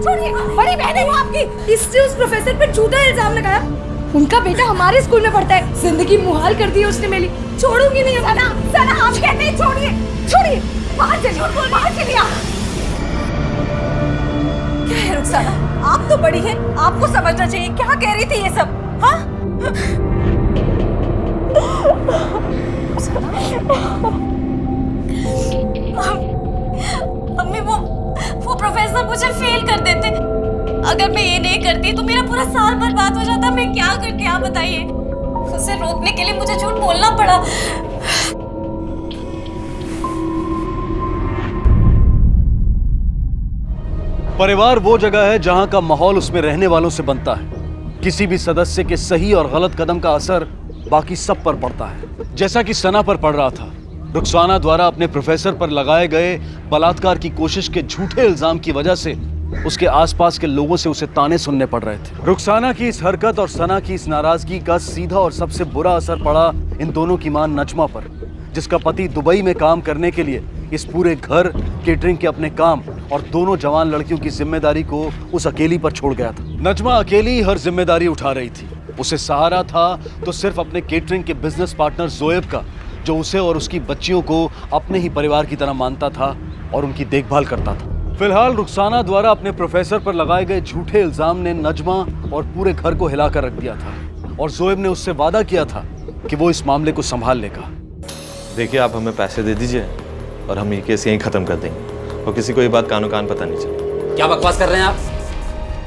छोड़िए, बड़ी बहन है वो आपकी, इससे उस प्रोफेसर पे झूठा इल्जाम लगाया। उनका बेटा हमारे स्कूल में पढ़ता है, जिंदगी मुहाल कर दी है उसने मेरी। छोड़ूंगी नहीं। सना, सना आप कहते हैं छोड़िए, छोड़िए, बाहर चलिए, बाहर चलिए आप। क्या है रुखसाना, आप तो बड़ी हैं, आपको समझना चाहिए। क्या कह रही थी ये सब? हाँ मम्मी, वो प्रोफेसर मुझे फेल कर देते। अगर मैं ये नहीं करती तो मेरा पूरा साल बर्बाद हो जाता। मैं क्या करती, आप बताइए। उसे रोकने के लिए मुझे झूठ बोलना पड़ा। परिवार वो जगह है जहां का माहौल उसमें रहने वालों से बनता है। किसी भी सदस्य के सही और गलत कदम का असर बाकी सब पर पड़ता है। जैसा कि सना पर पड़ रहा था। रुखसाना द्वारा अपने प्रोफेसर पर लगाए गए बलात्कार की कोशिश के झूठे इल्जाम की वजह से उसके आसपास के लोगों से उसे ताने सुनने पड़ रहे थे। रुखसाना की इस हरकत और सना की इस नाराजगी का सीधा और सबसे बुरा असर पड़ा इन दोनों की मां नजमा पर, जिसका पति दुबई में काम करने के लिए इस पूरे घर, केटरिंग के अपने काम और दोनों जवान लड़कियों की जिम्मेदारी को उस अकेली पर छोड़ गया था। नजमा अकेली हर जिम्मेदारी उठा रही थी। उसे सहारा था तो सिर्फ अपने केटरिंग के बिजनेस पार्टनर जोएब का, जो उसे और उसकी बच्चियों को अपने ही परिवार की तरह मानता था और उनकी देखभाल करता था। फिलहाल रुखसाना द्वारा अपने प्रोफेसर पर लगाए गए झूठे इल्जाम ने नजमा और पूरे घर को हिलाकर रख दिया था और जोएब ने उससे वादा किया था कि वो इस मामले को संभाल लेगा। देखिए, आप हमें पैसे दे दीजिए और हम ये केस यहीं खत्म कर देंगे और किसी को ये बात कानो कान पता नहीं चले। क्या बकवास कर रहे हैं आप?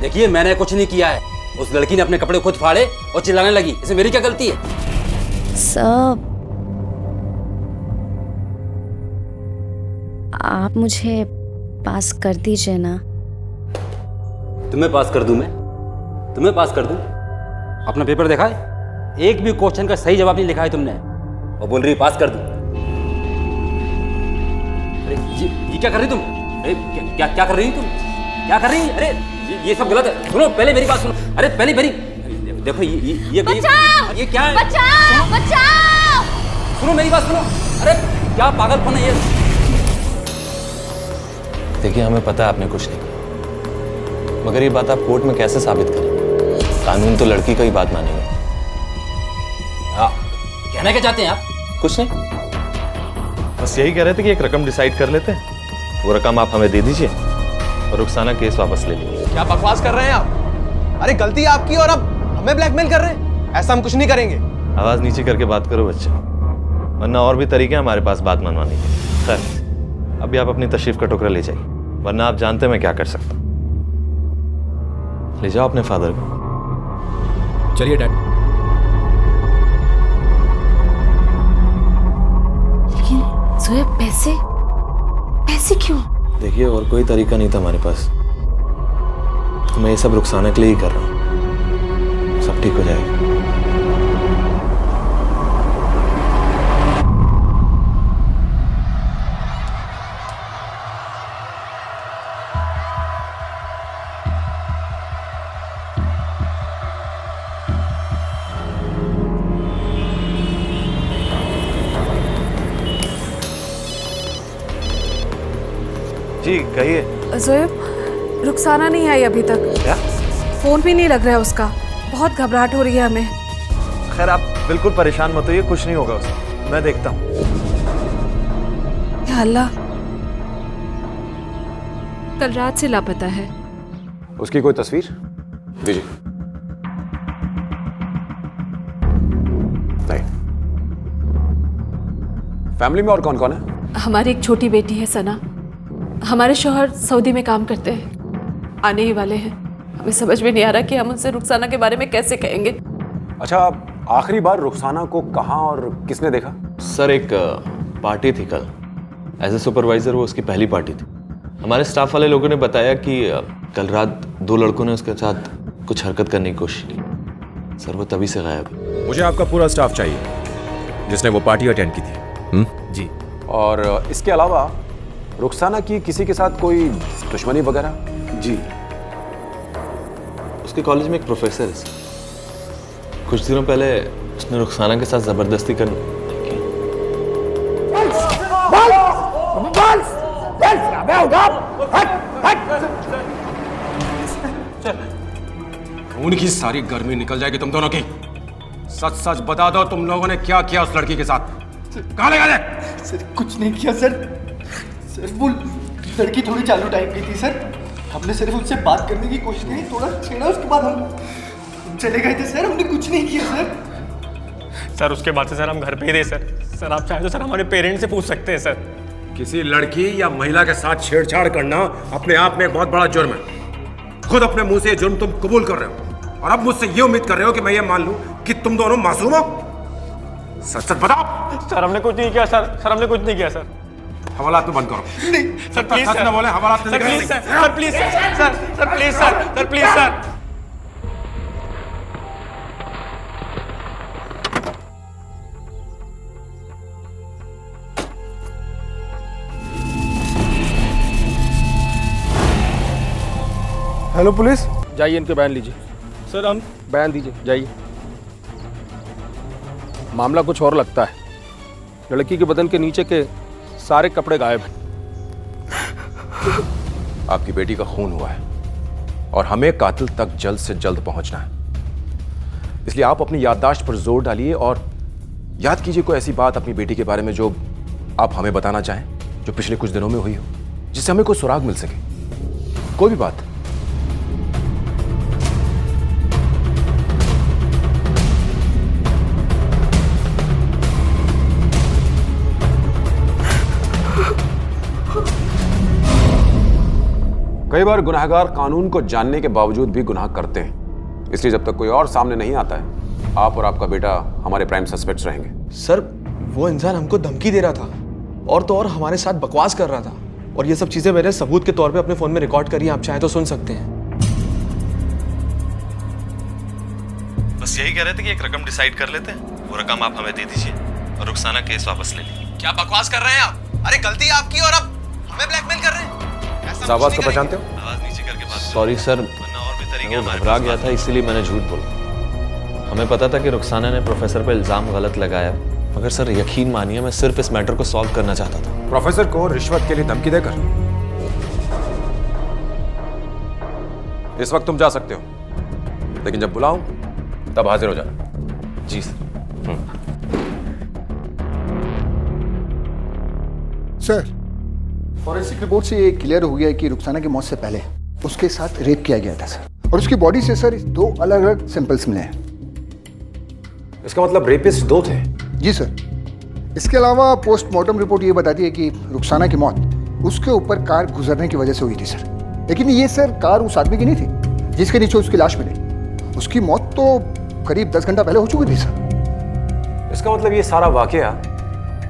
देखिए, मैंने कुछ नहीं किया है। उस लड़की ने अपने कपड़े खुद फाड़े और चिल्लाने लगी। इसमें मेरी क्या गलती है? सब आप मुझे पास कर दीजिए ना। तुम्हें पास कर दूं मैं? तुम्हें पास कर दूं? अपना पेपर देखा है? एक भी क्वेश्चन का सही जवाब नहीं लिखा है तुमने और बोल रही पास कर दूं। अरे ये क्या कर रही तुम? अरे क्या कर रही तुम? क्या कर रही? अरे ये सब गलत है। सुनो, पहले मेरी बात सुनो। अरे पहले मेरी देखो, ये क्या है? बचाओ, बचाओ! सुनो मेरी बात सुनो। अरे क्या पागलपन है ये? देखिए, हमें पता है आपने कुछ नहीं किया, मगर ये बात आप कोर्ट में कैसे साबित करेंगे? कानून तो लड़की का ही बात मानेगा। कहना क्या चाहते हैं आप? कुछ नहीं, बस यही कह रहे थे कि एक रकम डिसाइड कर लेते हैं। वो रकम आप हमें दे दीजिए और रुखसाना केस वापस ले लीजिए। क्या बकवास कर रहे हैं आप? अरे गलती आपकी और अब हमें ब्लैकमेल कर रहे हैं। ऐसा हम कुछ नहीं करेंगे। आवाज नीचे करके बात करो बच्चे, वरना और भी तरीके हैं हमारे पास बात मनवाने के। खैर, अभी आप अपनी तशरीफ का टुकड़ा ले जाइए, वरना आप जानते हैं मैं क्या कर सकता हूं। ले जाओ अपने फादर को। चलिए डैड। लेकिन जोएब, पैसे पैसे क्यों? देखिए, और कोई तरीका नहीं था हमारे पास। मैं ये सब रुखसाना के लिए ही कर रहा हूँ। सब ठीक हो जाएगा। जी कहिए। जोएब, रुखसाना नहीं आई अभी तक। क्या? फोन भी नहीं लग रहा है उसका। बहुत घबराहट हो रही है हमें। खैर, आप बिल्कुल परेशान मत होइए, कुछ नहीं होगा उसे, मैं देखता हूँ। या अल्लाह, कल रात से लापता है। उसकी कोई तस्वीर दीजिए। नहीं। फैमिली में और कौन कौन है? हमारी एक छोटी बेटी है सना। हमारे शौहर सऊदी में काम करते हैं, आने ही वाले हैं। हमें समझ में नहीं आ रहा कि हम उनसे रुखसाना के बारे में कैसे कहेंगे। अच्छा, आखिरी बार रुखसाना को कहाँ और किसने देखा? सर, एक पार्टी थी कल। एज ए सुपरवाइजर वो उसकी पहली पार्टी थी। हमारे स्टाफ वाले लोगों ने बताया कि कल रात 2 लड़कों ने उसके साथ कुछ हरकत करने की कोशिश की। सर, वो तभी से गायब है। मुझे आपका पूरा स्टाफ चाहिए जिसने वो पार्टी अटेंड की थी। जी। और इसके अलावा रुखसाना की किसी के साथ कोई दुश्मनी वगैरह? जी, उसके कॉलेज में एक प्रोफेसर है सर। कुछ दिनों पहले उसने रुखसाना के साथ जबरदस्ती कर खून की सारी गर्मी निकल जाएगी तुम दोनों की। सच सच बता दो, तुम लोगों ने क्या किया उस लड़की के साथ? कहाँ ले गए? सर कुछ नहीं किया सर। सर वो लड़की थोड़ी चालू टाइप की थी सर। हमने सिर्फ उनसे बात करने की कोशिश की, थोड़ा छेड़ा, उसके बाद हम चले गए थे सर। हमने कुछ नहीं किया सर। सर उसके बाद से सर हम घर पे ही थे सर। सर आप चाहे तो सर हमारे पेरेंट्स से पूछ सकते हैं सर। किसी लड़की या महिला के साथ छेड़छाड़ करना अपने आप में एक बहुत बड़ा जुर्म है। खुद अपने मुंह से ये जुर्म तुम कबूल कर रहे हो और अब मुझसे ये उम्मीद कर रहे हो कि मैं ये मान लूं कि तुम दोनों मासूम हो। सच सच बताओ। सर हमने कुछ नहीं किया सर। सर हमने कुछ नहीं किया सर। हवालात में बंद करो। नहीं सर प्लीज सच सर। न बोले, हवालात में sir please sir. Sir please sir. Sir please sir. Sir please sir. Hello police. जाइए इनके बयान लीजिए। सर हम बयान दीजिए, जाइए। मामला कुछ और लगता है। लड़की के बदन के नीचे के सारे कपड़े गायब हैं। आपकी बेटी का खून हुआ है और हमें कातिल तक जल्द से जल्द पहुंचना है। इसलिए आप अपनी याददाश्त पर जोर डालिए और याद कीजिए कोई ऐसी बात अपनी बेटी के बारे में जो आप हमें बताना चाहें, जो पिछले कुछ दिनों में हुई हो, जिससे हमें कोई सुराग मिल सके। कोई भी बात। कई बार गुनहगार कानून को जानने के बावजूद भी गुनाह करते हैं। इसलिए जब तक कोई और सामने नहीं आता है, आप और आपका बेटा हमारे प्राइम सस्पेक्ट्स रहेंगे। सर वो इंसान हमको धमकी दे रहा था और तो और हमारे साथ बकवास कर रहा था, और ये सब चीजें मैंने सबूत के तौर पे अपने फोन में रिकॉर्ड करी है। आप चाहें तो सुन सकते हैं। बस यही कह रहे थे कि एक रकम डिसाइड कर लेते हैं, वो रकम आप हमें दे दीजिए और रुखसाना केस वापस ले लीजिए। क्या बकवास कर रहे हैं आप? अरे गलती आपकी और अब हमें ब्लैकमेल कर रहे हैं। इस आवाज को पहचानते हो? आवाज नीचे करके बात। सॉरी सर, वरना और भी तरीके वो घबरा गया था इसीलिए मैंने झूठ बोला। हमें पता था कि रुखसाना ने प्रोफेसर पे इल्जाम गलत लगाया, मगर सर यकीन मानिए मैं सिर्फ इस मैटर को सॉल्व करना चाहता था। प्रोफेसर को रिश्वत के लिए धमकी देकर? इस वक्त तुम जा सकते हो, लेकिन जब बुलाऊं तब हाजिर हो जाना। जी सर। सर फॉरेंसिक रिपोर्ट से ये क्लियर हो गया है कि रुखसाना की मौत से पहले उसके साथ रेप किया गया था सर, और उसकी बॉडी से सर 2 अलग अलग सैंपल्स मिले हैं। इसका मतलब रेपिस्ट 2 थे? जी सर। इसके अलावा पोस्टमार्टम रिपोर्ट ये बताती है कि रुखसाना की मौत उसके ऊपर कार गुजरने की वजह से हुई थी सर। लेकिन ये सर कार उस आदमी की नहीं थी जिसके नीचे उसकी लाश मिली। उसकी मौत तो करीब 10 घंटा पहले हो चुकी थी सर। इसका मतलब ये सारा वाकया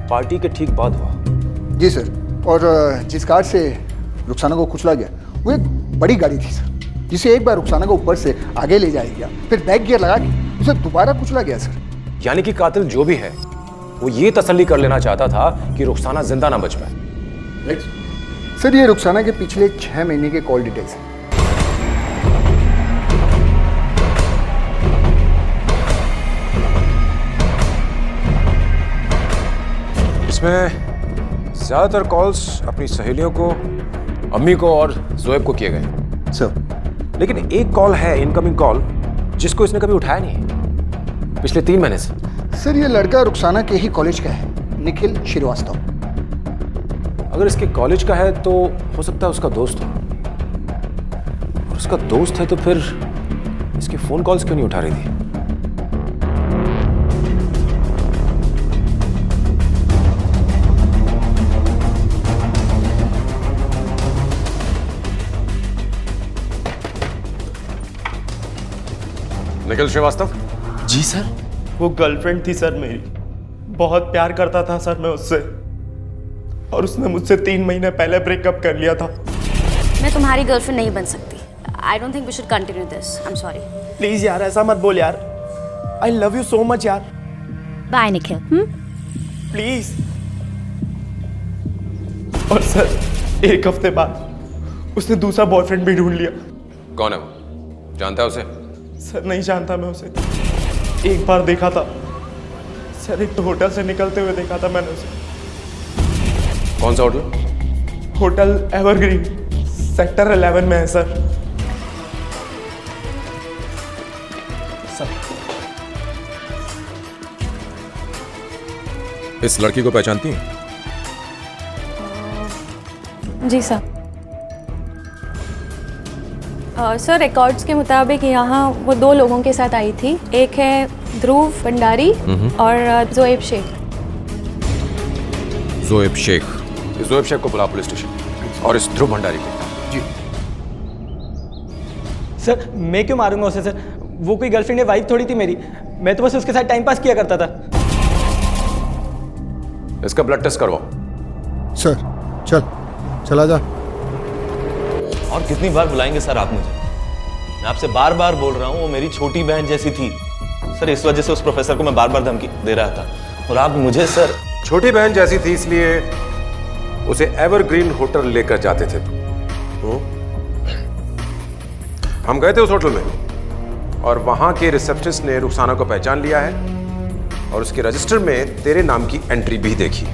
पार्टी के ठीक बाद हुआ? जी सर। और जिस कार से रुखसाना को कुचला गया वो एक बड़ी गाड़ी थी सर, जिसे एक बार रुखसाना को ऊपर से आगे ले जाया गया, फिर बैक गियर लगा के उसे दोबारा कुचला गया सर। यानी कि कातिल जो भी है वो ये तसल्ली कर लेना चाहता था कि रुखसाना जिंदा ना बच पाए। Right sir. ये रुखसाना के पिछले 6 महीने के कॉल डिटेल्स हैं। इसमें ज्यादातर कॉल्स अपनी सहेलियों को, अम्मी को और जोएब को किए गए सर। लेकिन एक कॉल है, इनकमिंग कॉल, जिसको इसने कभी उठाया नहीं है पिछले 3 महीने से। सर ये लड़का रुखसाना के ही कॉलेज का है, निखिल श्रीवास्तव। अगर इसके कॉलेज का है तो हो सकता है उसका दोस्त हो, और उसका दोस्त है तो फिर इसके फोन कॉल्स क्यों नहीं उठा रही थी? निखिल श्रीवास्तव? जी सर। वो गर्लफ्रेंड थी सर मेरी। बहुत प्यार करता था सर मैं उससे, और उसने मुझसे 3 महीने पहले ब्रेकअप कर लिया था। मैं तुम्हारी गर्लफ्रेंड नहीं बन सकती। I don't think we should continue this. I am sorry. Please यार ऐसा मत बोल यार। I love you so much यार। बाय निखिल। प्लीज। और सर 1 हफ्ते बाद उसने दूसरा बॉयफ्रेंड भी ढूंढ लिया। कौन है वो? जानता है उसे? सर नहीं जानता मैं उसे। एक बार देखा था सर, एक तो होटल से निकलते हुए देखा था मैंने उसे। कौन सा होटल? होटल एवरग्रीन, सेक्टर 11 में है सर। सर। इस लड़की को पहचानती हैं? जी सर। सर रिकॉर्ड्स के मुताबिक यहाँ वो 2 लोगों के साथ आई थी। एक है ध्रुव भंडारी और जोएब शेख। जोएब शेख। इस जोएब शेख को बुला पुलिस स्टेशन, और इस ध्रुव भंडारी को। जी सर मैं क्यों मारूंगा उसे सर? वो कोई गर्लफ्रेंड या वाइफ थोड़ी थी मेरी। मैं तो बस उसके साथ टाइम पास किया करता था। इसका ब्लड टेस्ट करवाओ। सर चला जा। और कितनी बार बुलाएंगे सर आप मुझे? मैं आपसे बार बार बोल रहा हूँ, वो मेरी छोटी बहन जैसी थी सर। इस वजह से उस प्रोफेसर को मैं बार बार धमकी दे रहा था, और आप मुझे सर। छोटी बहन जैसी थी इसलिए उसे एवरग्रीन होटल लेकर जाते थे। हम गए थे उस होटल में, और वहां के रिसेप्शनिस्ट ने रुखसाना को पहचान लिया है, और उसके रजिस्टर में तेरे नाम की एंट्री भी देखी।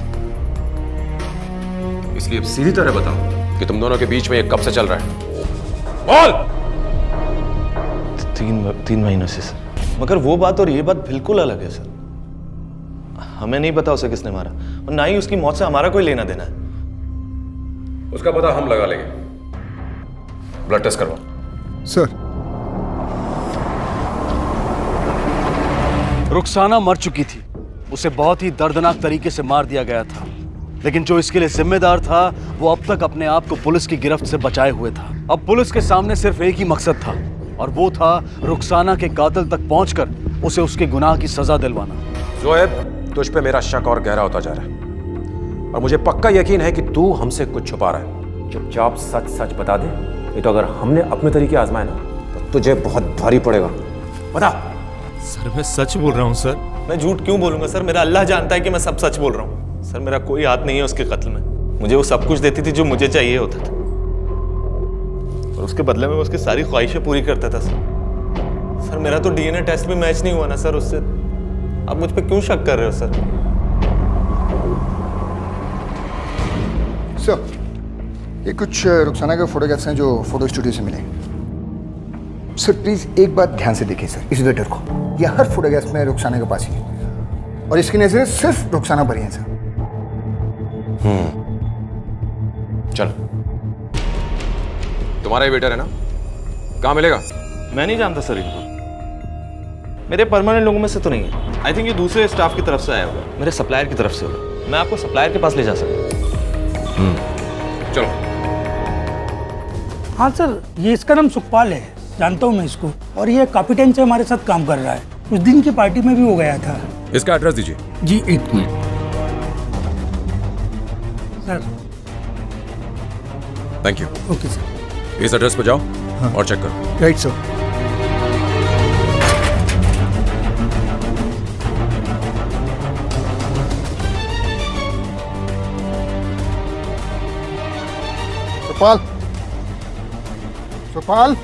इसलिए अब सीधी तरह बताओ कि तुम दोनों के बीच में ये कब से चल रहा है? बोल। 3 महीनों से सर। मगर वो बात और ये बात बिल्कुल अलग है सर। हमें नहीं पता उसे किसने मारा, और ना ही उसकी मौत से हमारा कोई लेना देना है। उसका पता हम लगा लेंगे। ब्लड टेस्ट करवाओ। सर रुखसाना मर चुकी थी। उसे बहुत ही दर्दनाक तरीके से मार दिया गया था, लेकिन जो इसके लिए जिम्मेदार था वो अब तक अपने आप को पुलिस की गिरफ्त से बचाए हुए था। अब पुलिस के सामने सिर्फ एक ही मकसद था, और वो था रुखसाना के कातिल तक पहुंचकर उसे उसके गुनाह की सजा दिलवाना। जोएब, तुझ पे मेरा शक और गहरा होता जा रहा है, और मुझे पक्का यकीन है कि तू हमसे कुछ छुपा रहा है। चुपचाप सच सच बता दे, नहीं तो अगर हमने अपने तरीके आजमाए ना तो तुझे बहुत भारी पड़ेगा। बता। सर मैं सच बोल रहा हूँ सर। मैं झूठ क्यों बोलूंगा सर? मेरा अल्लाह जानता है कि मैं सब सच बोल रहा हूँ सर। मेरा कोई हाथ नहीं है उसके कत्ल में। मुझे वो सब कुछ देती थी जो मुझे चाहिए होता था, और उसके बदले में मैं उसकी सारी ख्वाहिशें पूरी करता था सर। सर मेरा तो डीएनए टेस्ट भी मैच नहीं हुआ ना सर उससे। आप मुझ पे क्यों शक कर रहे हो सर? सर ये कुछ रुखसाना के फोटोग्राफ्स हैं जो फोटो स्टूडियो से मिले। सर प्लीज एक बात ध्यान से देखिए सर, इस वेटर को। ये हर फोटोग्राफ में रुखसाना के पास ही है, और इसकी नजरें सिर्फ रुखसाना पर ही हैं सर। चलो, तुम्हारा ही वेटर है ना? कहाँ मिलेगा? मैं नहीं जानता सर इनको। मेरे परमानेंट लोगों में से तो नहीं है। आई थिंक ये दूसरे स्टाफ की तरफ से आया होगा, मेरे सप्लायर की तरफ से होगा। मैं आपको सप्लायर के पास ले जा सकता हूँ। चलो। हाँ सर, ये इसका नाम सुखपाल है, जानता हूँ मैं इसको, और ये काफी टाइम से हमारे साथ काम कर रहा है। उस दिन की पार्टी में भी वो गया था। इसका एड्रेस दीजिए। जी एक minute sir. Thank you. Okay sir. इस एड्रेस पर जाओ। हाँ। और चेक करो। Right sir. Sukhpal, Sukhpal,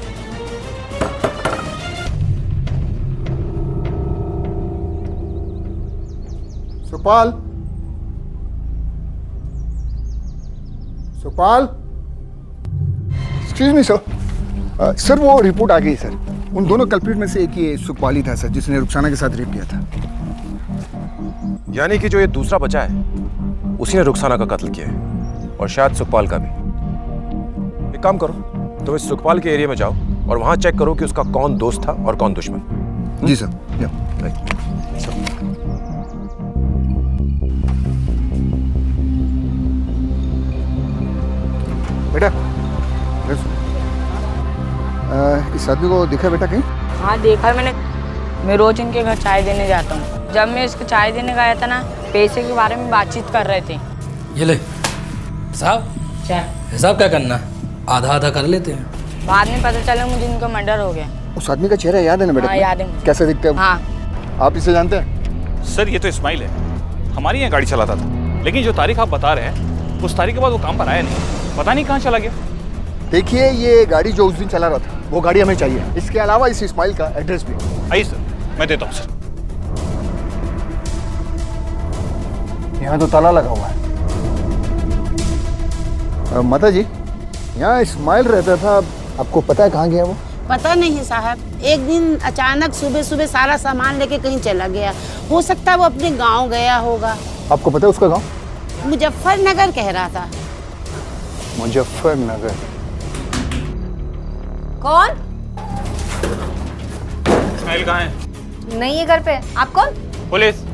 Sukhpal, Sukhpal. Excuse me sir. Sir वो रिपोर्ट आ गई सर। उन दोनों कल्प्रिट में से एक ये सुखपाल ही था सर, जिसने रुखसाना के साथ रेप किया था। यानी कि जो ये दूसरा बचा है उसी ने रुखसाना का कत्ल किया है, और शायद सुखपाल का भी। एक काम करो, तुम इस सुखपाल के एरिया में जाओ और वहां चेक करो कि उसका कौन दोस्त था और कौन दुश्मन। जी सर। बेटा इस आदमी को देखा बेटा कहीं? हाँ देखा मैंने। मैं रोज इनके घर चाय देने जाता हूँ। जब मैं इसको चाय देने गया था ना, पैसे के बारे में बातचीत कर रहे थे। ये ले साहब, क्या हिसाब क्या करना, आधा आधा कर लेते हैं। बाद में पता चला मुझे इनका मर्डर हो गया। उस आदमी का चेहरा याद है ना बेटा? हाँ याद है मुझे। कैसे दिखता है? हाँ। आप इसे जानते हैं? सर ये तो इस्माइल है, हमारी यहाँ गाड़ी चलाता था, लेकिन जो तारीख आप बता रहे हैं उस तारीख के बाद वो काम पर आया नहीं, पता नहीं कहाँ चला गया। देखिए ये गाड़ी जो उस दिन चला रहा था वो गाड़ी हमें चाहिए। इसके अलावा इस इस्माइल का एड्रेस भी। आइए सर, मैं देता हूँ सर। यहाँ तो ताला लगा हुआ है। माता जी, यहाँ इस्माइल रहता था, आपको पता है कहाँ गया वो? पता नहीं साहब, एक दिन अचानक सुबह सुबह सारा सामान लेके कहीं चला गया। हो सकता है वो अपने गांव गया होगा। आपको पता है उसका गांव? मुजफ्फरनगर कह रहा था। मुजफ्फरनगर? कौन? इस्माइल कहाँ है? नहीं है घर पे। आप कौन? पुलिस।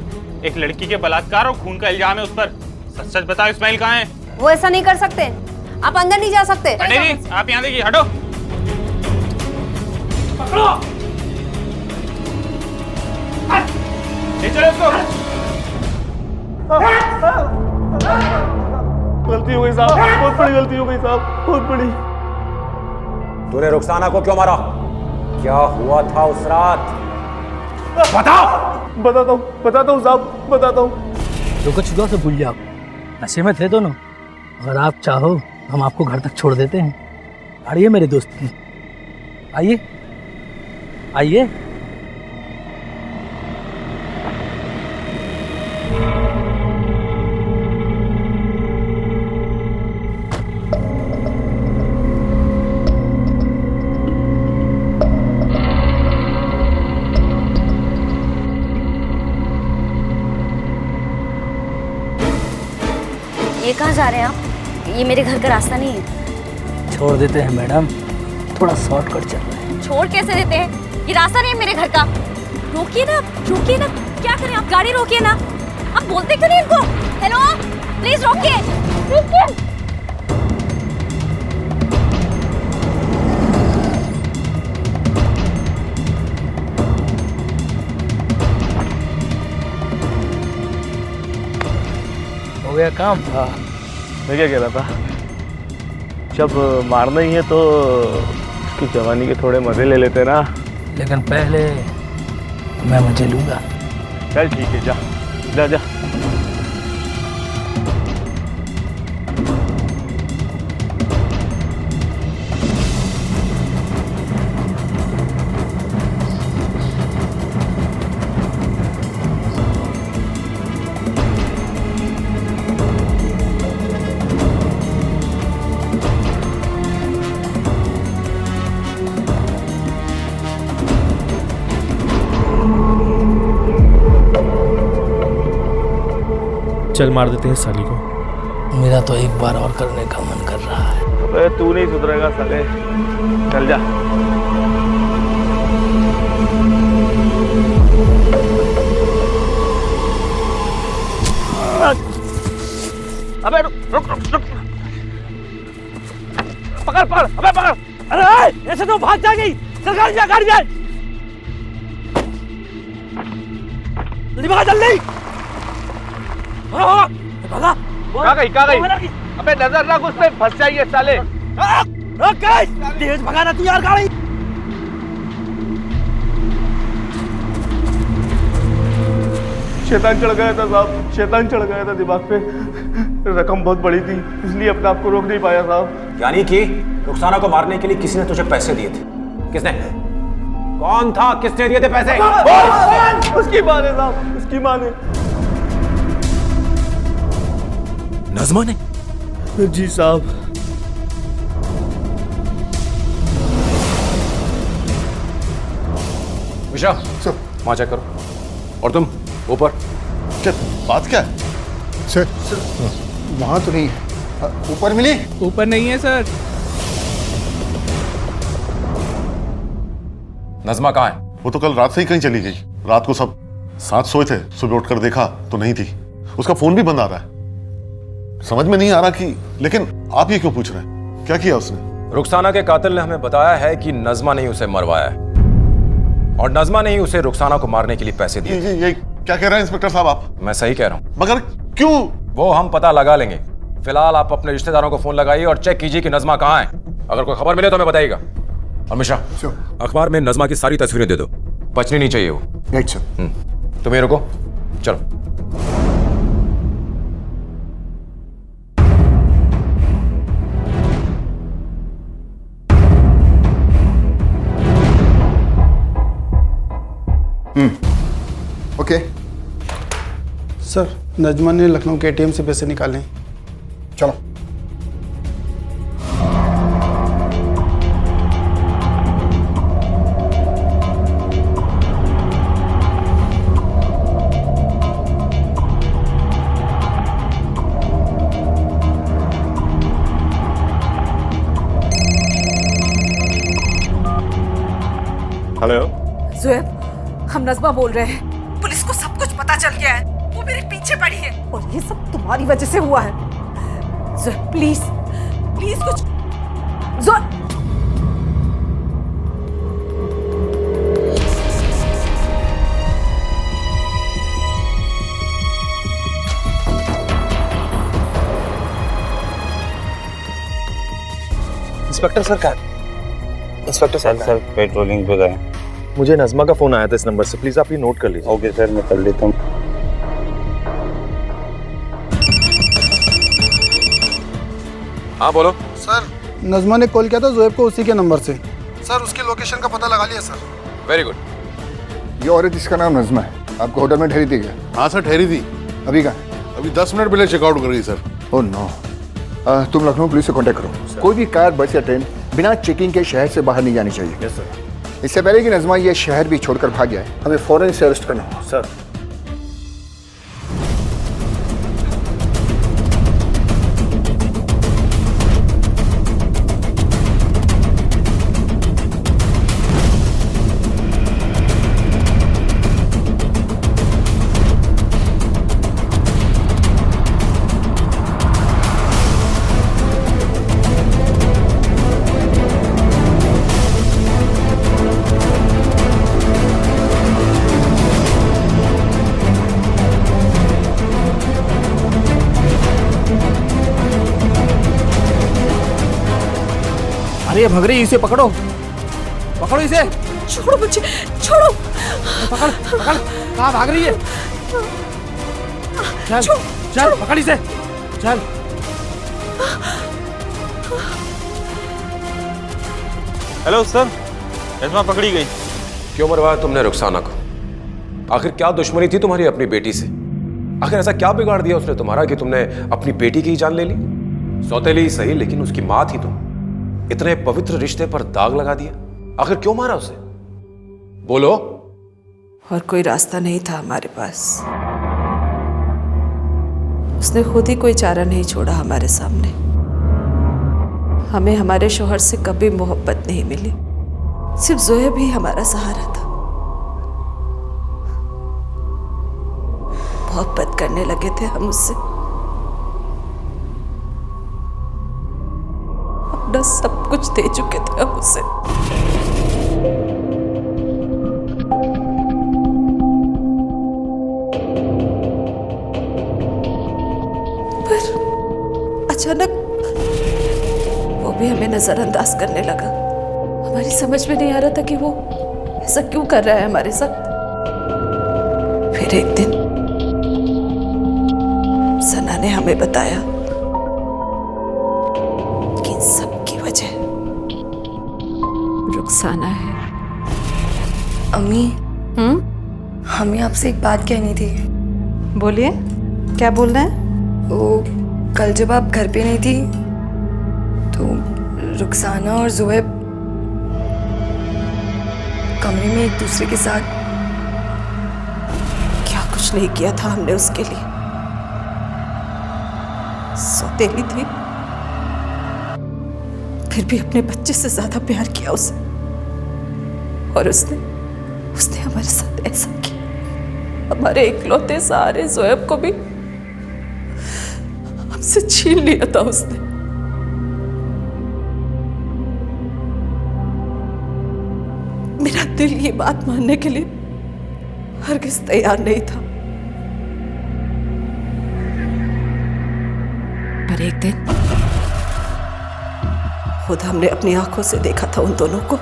एक लड़की के बलात्कार और खून का इल्जाम है उस पर। सच सच बताओ इस्माइल कहाँ है? वो ऐसा नहीं कर सकते, आप अंदर नहीं जा सकते। पंडित जी, आप यहाँ देखिए, हटो। पकड़ो, ले चलो इसको। गलती हो गई साहब, बहुत बड़ी गलती हो गई साहब, बहुत बड़ी। तूने रुखसाना को क्यों मारा? क्या हुआ था उस रात? बता। बताता हूँ साहब, बताता हूँ। जो कुछ हुआ से भूल जाओ, नशे में थे दोनों। अगर आप चाहो हम आपको घर तक छोड़ देते हैं। आइए मेरे दोस्त की, आइए आइए। ये कहाँ जा रहे हैं आप? ये मेरे घर का रास्ता नहीं है। छोड़ देते हैं मैडम, थोड़ा शॉर्टकट चल रहा है। छोड़ कैसे देते हैं? ये रास्ता नहीं है मेरे घर का। रोकिए ना, रोकिए ना। क्या करें आप? गाड़ी रोकिए ना। आप बोलते क्यों नहीं इनको? हेलो, प्लीज रोकिए, रोकिए। हो गया काम? मैं क्या कह रहा था, जब मारना ही है तो उसकी जवानी के थोड़े मजे ले लेते ना। लेकिन पहले मैं मजे लूंगा। चल ठीक है, जा जा जा। चल मार देते हैं साली को। मेरा तो एक बार और करने का मन कर रहा है। अबे तू नहीं सुधरेगा साले, चल जा। अबे रुक रुक रुक रुक। पकड़ पकड़, अबे पकड़। अरे ऐसे तो भाग जाएगी। चल गाड़ी जा, गाड़ी जा। जल्दी भागा, जल्दी भागा। कहाँ गई, कहाँ गई? अबे नजर रख उस पे, फंस जाएंगे साले। तेज भगा ना तू यार गाड़ी। शैतान चढ़ गया था साहब, शैतान चढ़ गया था दिमाग पे। रकम बहुत बड़ी थी, इसलिए अपने आप को रोक नहीं पाया साहब। यानी कि रुखसाना को मारने के लिए किसी ने तुझे पैसे दिए थे? किसने? कौन था? किसने दिए थे पैसे? उसकी माँ ने साहब, उसकी माँ ने। नज़मा ने? जी साहब। मिश्रा, वहां चेक करो। और तुम ऊपर। क्या बात क्या है? सर वहां तो नहीं है। ऊपर मिली? ऊपर नहीं है सर। नज़मा कहाँ है? वो तो कल रात से ही कहीं चली गई। रात को सब साथ सोए थे, सुबह उठकर देखा तो नहीं थी। उसका फोन भी बंद आ रहा है। समझ में नहीं आ रहा कि, लेकिन आप ये क्यों पूछ रहे हैं? क्या किया उसने? रुखसाना के कातिल ने हमें बताया है कि नज़मा ने ही उसे मरवाया है और नज़मा ने ही उसे रुखसाना को मारने के लिए पैसे दिए। ये क्या कह रहे हैं इंस्पेक्टर साहब आप? मैं सही कह रहा हूँ। मगर क्यों? वो हम पता लगा लेंगे। फिलहाल आप अपने रिश्तेदारों को फोन लगाइए और चेक कीजिए कि नज़मा कहाँ है। अगर कोई खबर मिले तो हमें बताइएगा। और मिश्रा, अखबार में नज़मा की सारी तस्वीरें दे दो, बचनी नहीं चाहिए वो। Right sir. तुम ये रुको, चलो। ओके सर, नजमा ने लखनऊ के एटीएम से पैसे निकाले। चलो। हेलो। ज़ुएब, हम नज़मा बोल रहे हैं। पुलिस को सब कुछ पता चल गया है। वो मेरे पीछे पड़ी है और ये सब तुम्हारी वजह से हुआ है। ज़ुएब प्लीज प्लीज कुछ। ज़ुएब इंस्पेक्टर सर कहाँ? इंस्पेक्टर सर पेट्रोलिंग पे गए। मुझे नज़मा का फोन आया था इस नंबर से, प्लीज आप ये नोट कर लीजिए। ओके सर, मैं कर लेता हूँ। हाँ बोलो। सर नज़मा ने कॉल किया था ज़ुएब को उसी के नंबर से। सर उसकी लोकेशन का पता लगा लिया सर। Very good. ये औरत जिसका नाम नज़मा है आपको होटल में ठहरी थी क्या? हाँ सर ठहरी थी। अभी कहाँ? अभी 10 मिनट पहले चेकआउट कर गई सर। Oh no. तुम लखनऊ पुलिस से कांटेक्ट करो। कोई भी कार, बस या ट्रेन बिना चेकिंग के शहर से बाहर नहीं जानी चाहिए। Yes sir. इससे पहले कि नज़मा ये शहर भी छोड़कर भाग जाए, हमें फौरन इसे अरेस्ट करना है। सर अरे भग रही, इसे पकड़ो, पकड़ो इसे। छोड़ो मुझे, छोड़ो। पकड़ पकड़, कहाँ भाग रही है? चल चल पकड़ इसे, चल। हेलो सर, नज़मा पकड़ी गई। क्यों मरवाया तुमने रुखसाना को? आखिर क्या दुश्मनी थी तुम्हारी अपनी बेटी से? आखिर ऐसा क्या बिगाड़ दिया उसने तुम्हारा कि तुमने अपनी बेटी की ही जान ले ली? सौतेली सही, लेकिन उसकी मां थी तुम। इतने पवित्र रिश्ते पर दाग लगा दिया। आखिर क्यों मारा उसे? बोलो। और कोई रास्ता नहीं था हमारे पास। उसने खुद ही कोई चारा नहीं छोड़ा हमारे सामने। हमें हमारे शौहर से कभी मोहब्बत नहीं मिली, सिर्फ ज़ुएब ही हमारा सहारा था। मोहब्बत करने लगे थे हम उससे, अपना सब कुछ दे चुके थे हम उसे। पर अचानक वो भी हमें नजरअंदाज करने लगा। हमारी समझ में नहीं आ रहा था कि वो ऐसा क्यों कर रहा है हमारे साथ। फिर एक दिन सना ने हमें बताया कि इन सब की वजह रुखसाना है। अम्मी, हमें आपसे एक बात कहनी थी। बोलिए, क्या बोलना है? वो कल जब आप घर पे नहीं थी तो रुखसाना और ज़ुएब कमरे में एक दूसरे के साथ। क्या कुछ नहीं किया था हमने उसके लिए। सौतेली थी, फिर भी अपने बच्चे से ज्यादा प्यार किया उसे। और उसने हमारे साथ ऐसा किया। हमारे इकलौते सहारे ज़ुएब को भी हमसे छीन लिया था उसने। मेरा दिल ये बात मानने के लिए हरगिज़ तैयार नहीं था। पर एक दिन खुद हमने अपनी आंखों से देखा था उन दोनों को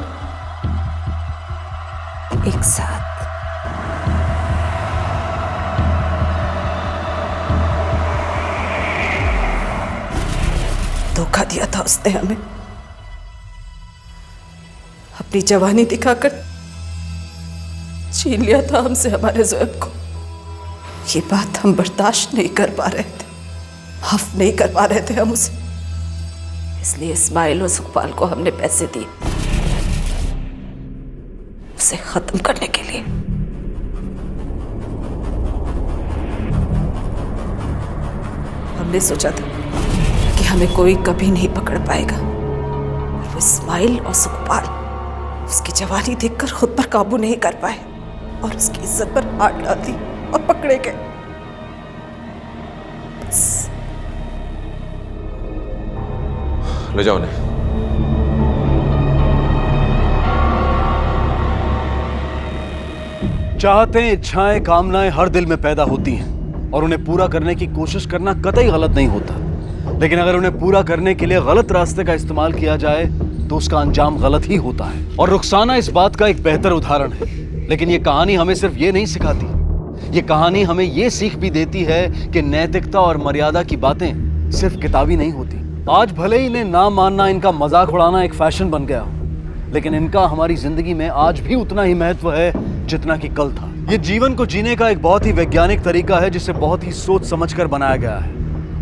एक साथ। धोखा दिया था उसने हमें, अपनी जवानी दिखाकर छीन लिया था हमसे हमारे ज़ुएब को। ये बात हम बर्दाश्त नहीं कर पा रहे थे, माफ नहीं कर पा रहे थे हम उसे। इसलिए इस्माइल और सुखपाल को हमने पैसे दिए उसे खत्म करने के लिए। हमने सोचा था कि हमें कोई कभी नहीं पकड़ पाएगा। वो इस्माइल और सुखपाल उसकी जवानी देखकर खुद पर काबू नहीं कर पाए और उसकी इज्जत पर हाथ डाल दी और पकड़े गए। ले जाओ उन्हें। चाहते, इच्छाएं, कामनाएं हर दिल में पैदा होती हैं और उन्हें पूरा करने की कोशिश करना कतई गलत नहीं होता, लेकिन अगर उन्हें पूरा करने के लिए गलत रास्ते का इस्तेमाल किया जाए तो उसका अंजाम गलत ही होता है। और रुखसाना इस बात का एक बेहतर उदाहरण है। लेकिन ये कहानी हमें सिर्फ ये नहीं सिखाती, ये कहानी हमें ये सीख भी देती है कि नैतिकता और मर्यादा की बातें सिर्फ किताबी नहीं होती। आज भले ही इन्हें ना मानना, इनका मजाक उड़ाना एक फैशन बन गया हो, लेकिन इनका हमारी जिंदगी में आज भी उतना ही महत्व है जितना कि कल था। ये जीवन को जीने का एक बहुत ही वैज्ञानिक तरीका है जिसे बहुत ही सोच समझकर बनाया गया है,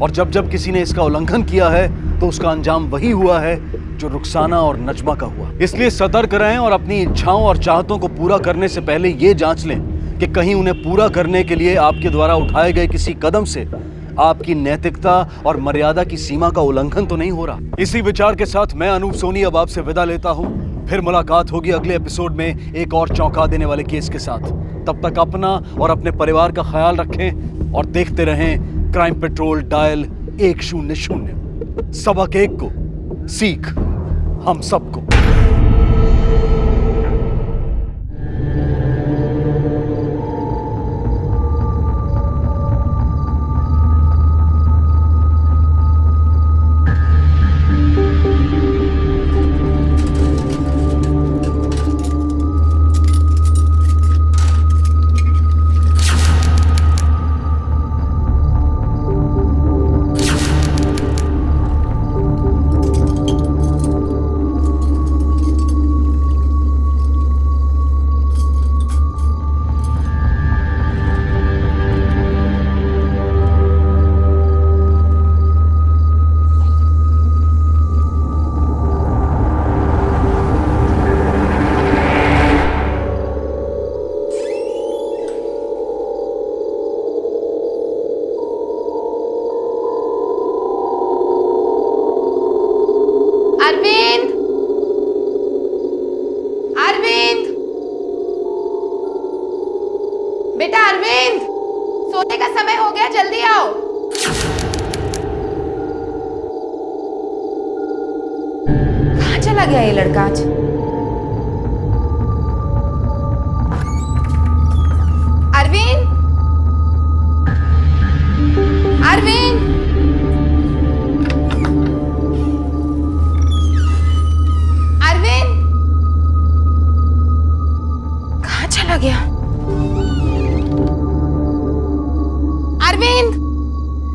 और जब जब किसी ने इसका उल्लंघन किया है तो उसका अंजाम वही हुआ है जो रुखसाना और नजमा का हुआ। इसलिए सतर्क रहें और अपनी इच्छाओं और चाहतों को पूरा करने से पहले ये जांच लें कि कहीं उन्हें पूरा करने के लिए आपके द्वारा उठाए गए किसी कदम से आपकी नैतिकता और मर्यादा की सीमा का उल्लंघन तो नहीं हो रहा। इसी विचार के साथ मैं अनूप सोनी अब आपसे विदा लेता हूं। फिर मुलाकात होगी अगले एपिसोड में एक और चौंका देने वाले केस के साथ। तब तक अपना और अपने परिवार का ख्याल रखें और देखते रहें क्राइम पेट्रोल डायल 100। सबक एक को, सीख हम सबको। बेटा अरविंद, सोने का समय हो गया, जल्दी आओ। कहाँ चला गया ये लड़का आज? अरविंद, अरविंद, अरविंद, कहाँ चला गया? अरविंद!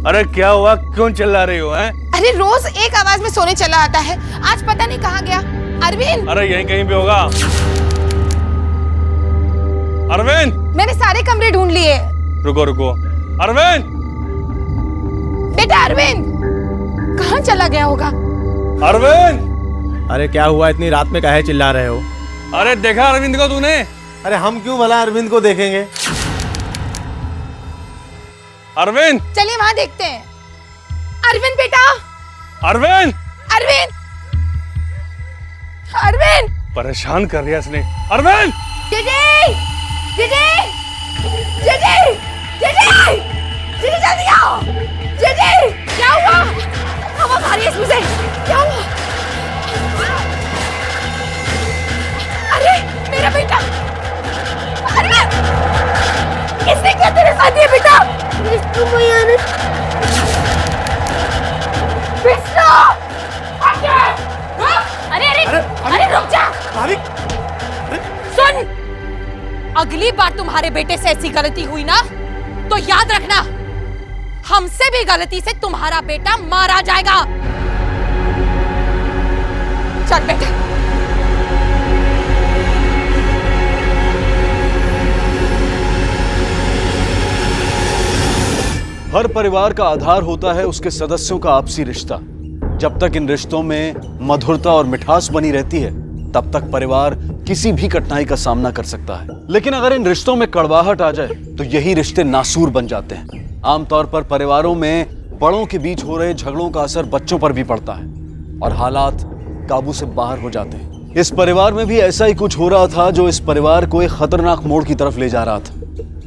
अरे क्या हुआ, क्यों चिल्ला रही हो? हैं? अरे रोज एक आवाज में सोने चला आता है, आज पता नहीं कहाँ गया। अरविंद! अरे यहीं कहीं पे होगा। अरविंद! मैंने सारे कमरे ढूंढ लिए। रुको रुको, अरविंद! बेटा अरविंद, कहाँ चला गया होगा? अरविंद! अरे क्या हुआ, इतनी रात में काहे चिल्ला रहे हो? अरे देखा अरविंद को तूने? अरे हम क्यों भला अरविंद को देखेंगे? अरविंद! चलिए वहां देखते हैं। अरविंद बेटा! अरविंद! अरविंद! अरविंद! परेशान कर दिया इसने। अरविंद! जीजी! जीजी! जीजी! जीजी! जीजी जल्दी आओ! जीजी! क्या हुआ? हवा भारी है इसमें से। क्या हुआ? अरे मेरा बेटा! अरविंद! किसने क्या तेरे साथ ये बेटा? विष्णु भैया ने। विष्णु! अरे अरे अरे रुक जा! सुन, अगली बार तुम्हारे बेटे से ऐसी गलती हुई ना तो याद रखना, हमसे भी गलती से तुम्हारा बेटा मारा जाएगा। चल बेटा। हर परिवार का आधार होता है उसके सदस्यों का आपसी रिश्ता। जब तक इन रिश्तों में मधुरता और मिठास बनी रहती है तब तक परिवार किसी भी कठिनाई का सामना कर सकता है। लेकिन अगर इन रिश्तों में कड़वाहट आ जाए तो यही रिश्ते नासूर बन जाते हैं। आमतौर पर परिवारों में बड़ों के बीच हो रहे झगड़ों का असर बच्चों पर भी पड़ता है और हालात काबू से बाहर हो जाते हैं। इस परिवार में भी ऐसा ही कुछ हो रहा था जो इस परिवार को एक खतरनाक मोड़ की तरफ ले जा रहा था।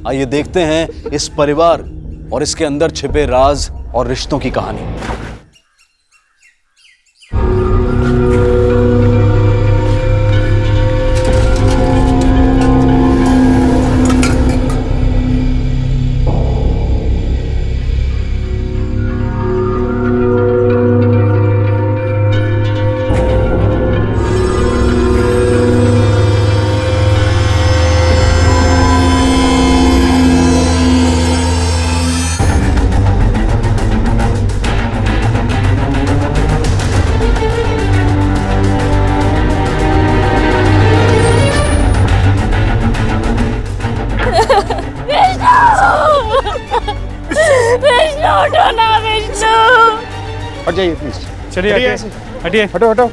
आइए देखते हैं इस परिवार और इसके अंदर छिपे राज और रिश्तों की कहानी। हट जाइए प्लीज। चलिए हटिए हटो हटो।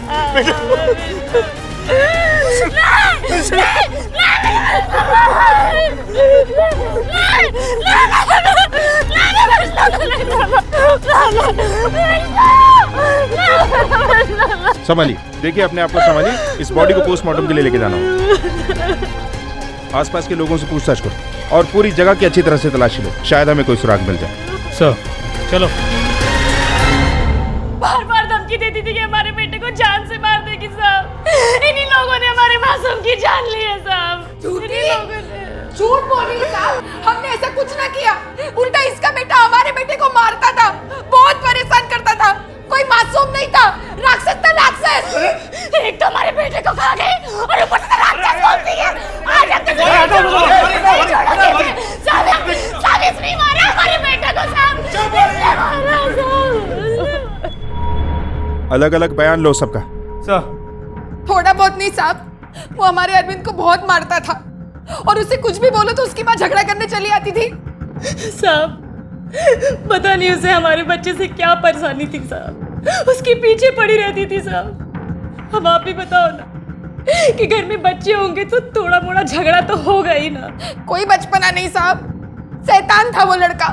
संभालिए, देखिए अपने आप को संभालिए। इस बॉडी को पोस्टमार्टम के लिए लेके जाना होगा। आसपास के लोगों से पूछताछ करो और पूरी जगह की अच्छी तरह से तलाशी लो, शायद हमें कोई सुराग मिल जाए। सर चलो। बार बार धमकी देती थी कि हमारे बेटे को जान से मार देगी साहब। इन्हीं लोगों ने हमारे मासूम की जान ली है साहब। झूठ बोल रही है साहब, हमने ऐसा कुछ ना किया। उल्टा इसका बेटा हमारे बेटे को मारता था, बहुत परेशान करता था। कोई मासूम नहीं था, राक्षस था राक्षस। एक तो हमारे बेटे को खा गई और ऊपर से राक्षस बोलती है। आज साहब इसने मारा हमारे बेटे को साहब। इसने मारा साहब। अलग अलग बयान लो सबका। सर थोड़ा बहुत नहीं साहब, वो हमारे अरविंद को बहुत मारता था और उसे कुछ भी बोलो तो उसकी माँ झगड़ा करने चली आती थी। साहब पता नहीं उसे हमारे बच्चे से क्या परेशानी थी साहब, उसके पीछे पड़ी रहती थी साहब। अब आप भी बताओ ना कि घर में बच्चे होंगे तो थोड़ा मोड़ा झगड़ा तो होगा ही ना। कोई बचपना नहीं साहब, शैतान था वो लड़का।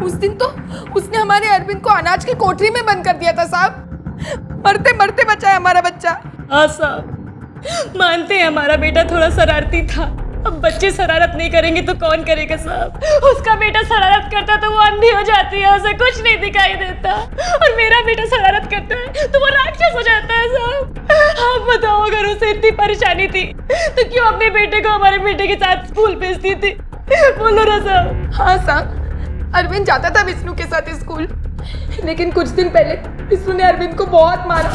उस दिन तो उसने हमारे अरविंद को अनाज की कोठरी में बंद कर दिया था साहब। मरते मरते बचा है हमारा बच्चा। हाँ साहब मानते हैं हमारा बेटा थोड़ा शरारती था, अब बच्चे शरारत नहीं करेंगे तो कौन करेगा साहब। उसका बेटा शरारत करता तो वो अंधी हो जाती है, उसे कुछ नहीं दिखाई देता, और मेरा बेटा शरारत करता है तो वो राक्षस हो जाता है साहब। आप बताओ अगर उसे इतनी परेशानी थी तो क्यों अपने बेटे को हमारे बेटे के साथ स्कूल भेजती थी? बोलो ना साहब। हाँ साहब, अरविंद जाता था विष्णु के साथ स्कूल, लेकिन कुछ दिन पहले विष्णु ने अरविंद को बहुत मारा।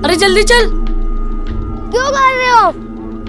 अरे जल्दी चल। क्यों कर रहे हो?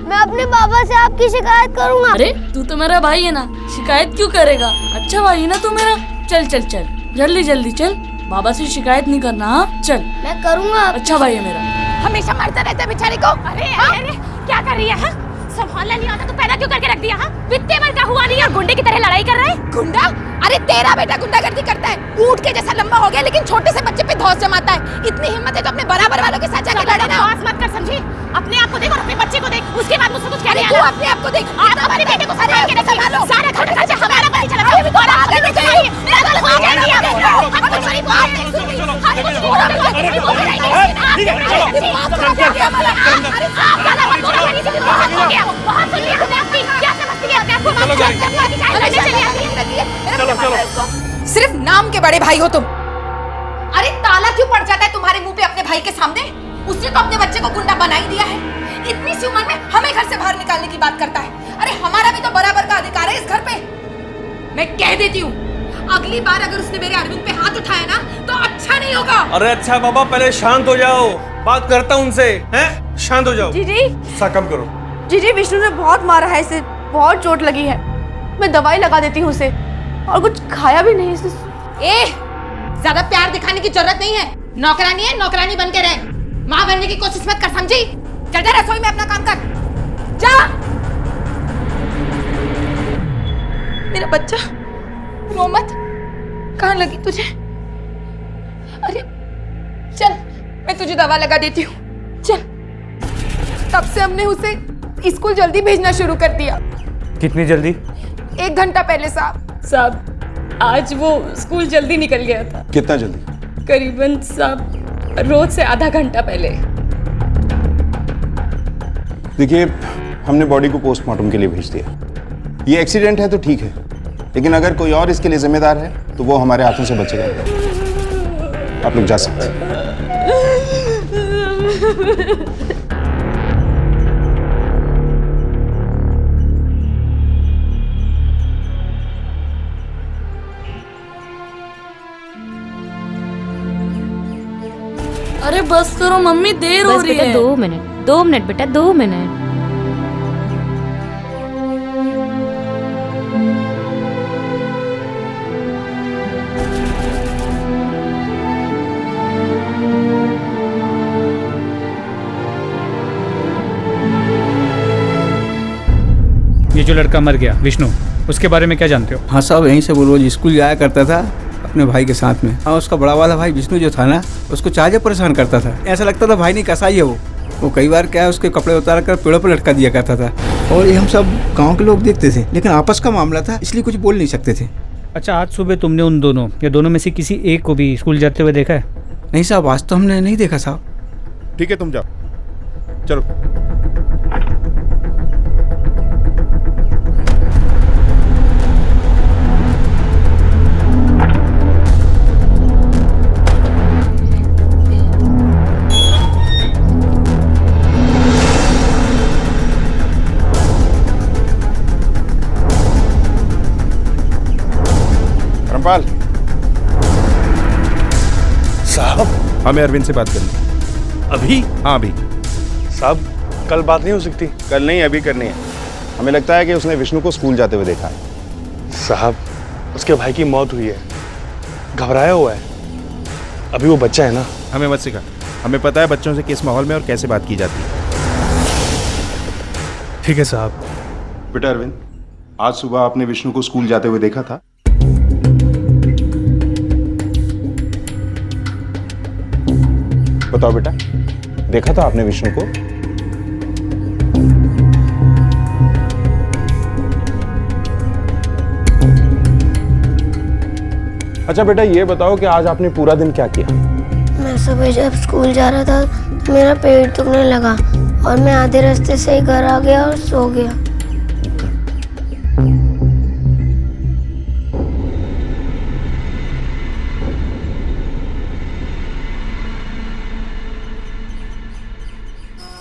मैं अपने पापा से आपकी शिकायत करूंगा। अरे तू तो मेरा भाई है ना, शिकायत क्यों करेगा? अच्छा भाई है ना तू मेरा। चल चल चल जल्दी जल्दी चल, बाबा से शिकायत नहीं करना। हाँ चल। मैं करूंगा। अच्छा भाई है मेरा। हमेशा मारता रहता है बेचारे को। अरे अरे क्या कर रही है? संभालना नहीं आता तो पैदा क्यों करके रख दिया? बित्ते भर का हुआ नहीं और गुंडे की तरह लड़ाई कर रहा है। गुंडा? अरे तेरा बेटा गुंडागर्दी करता है, ऊंट के जैसा लंबा हो गया लेकिन छोटे से बच्चे पे धौंस जमाता है। इतनी हिम्मत है तो अपने बराबर वालों के साथ जाके लड़े ना। बकवास मत कर समझी, अपने आप को देख और अपने बच्चे को देख, उसके बाद मुझसे कुछ कहने तू अपने आप को देख। आप हमारे बेटे को सारा के संभालो, सारा घर का खर्चा हमारा पर चला। अभी भी आगे नहीं चलाइए, मेरा गला खा जाएगी आप। हम कुछ नहीं बात नहीं सुनी, हम कुछ छोड़ो नहीं। ठीक है चलो। अरे आप गला मत बोलो, मेरी से बहुत हो गया, बहुत सुन लिया हमने आपकी। क्या समझती है आपको? बात चली आती है। चलो चलो। सिर्फ नाम के बड़े भाई हो तुम। अरे ताला क्यों पड़ जाता है तुम्हारे मुंह पे अपने भाई के सामने? उसने तो अपने बच्चे को गुंडा बना ही दिया है। इतनी सी उम्र में हमें घर से बाहर निकालने की बात करता है। अरे हमारा भी तो बराबर का अधिकार है इस घर पे। मैं कह देती हूँ, अगली बार अगर उसने मेरे अरविंद पे हाथ उठाया ना तो अच्छा नहीं होगा। अरे अच्छा बाबा पहले शांत हो जाओ, बात करता हूँ उनसे। हैं शांत हो जाओ। जीजी सा कम करो। जीजी विष्णु ने बहुत मारा है इसे, बहुत चोट लगी है। मैं दवाई लगा देती हूँ उसे, और कुछ खाया भी नहीं इसने। ज्यादा प्यार दिखाने की जरूरत नहीं है। नौकरानी है, नौकरानी बन के रहे। माँ बनने की कोशिश मत कर, समझी? चल जा रसोई में अपना काम कर, जा। मेरा बच्चा। रो मत, कहाँ लगी तुझे? अरे चल मैं तुझे दवा लगा देती हूँ, चल। तब से हमने उसे स्कूल जल्दी भेजना शुरू कर दिया। कितनी जल्दी? 1 घंटा पहले साहब। साहब आज वो स्कूल जल्दी निकल गया था। कितना जल्दी? करीबन साहब रोज से आधा घंटा पहले। देखिए, हमने बॉडी को पोस्टमार्टम के लिए भेज दिया। ये एक्सीडेंट है तो ठीक है, लेकिन अगर कोई और इसके लिए जिम्मेदार है तो वो हमारे हाथों से बचेगा। आप लोग जा सकते हैं। अरे बस करो मम्मी, देर हो रही है। 2 मिनट 2 मिनट बेटा, 2 मिनट। ये जो लड़का मर गया विष्णु, उसके बारे में क्या जानते हो? हाँ साहब, यहीं से वो रोज स्कूल जाया करता था अपने भाई के साथ में। हाँ, उसका बड़ा वाला भाई विष्णु जो था ना, उसको चाहे परेशान करता था। ऐसा लगता था भाई नहीं कसाई है वो कई बार क्या है उसके कपड़े उतार कर पेड़ों पर लटका दिया करता था। और ये हम सब गाँव के लोग देखते थे, लेकिन आपस का मामला था इसलिए कुछ बोल नहीं सकते थे। अच्छा, आज सुबह तुमने उन दोनों या दोनों में से किसी एक को भी स्कूल जाते हुए देखा है? नहीं साहब, आज तो हमने नहीं देखा साहब। ठीक है, तुम जाओ, चलो। धर्मपाल साहब, हमें अरविंद से बात करनी। अभी? हाँ अभी। साहब, कल बात नहीं हो सकती? कल नहीं, अभी करनी है। हमें लगता है कि उसने विष्णु को स्कूल जाते हुए देखा है। साहब, उसके भाई की मौत हुई है, घबराया हुआ है। अभी वो बच्चा है ना। हमें मत सिखा, हमें पता है बच्चों से किस माहौल में और कैसे बात की जाती है। ठीक है साहब। बेटा अरविंद, आज सुबह आपने विष्णु को स्कूल जाते हुए देखा था? बताओ बेटा, देखा था आपने विष्णु को? अच्छा बेटा, ये बताओ कि आज आपने पूरा दिन क्या किया? मैं सुबह जब स्कूल जा रहा था तो मेरा पेट दुखने लगा और मैं आधे रास्ते से ही घर आ गया और सो गया।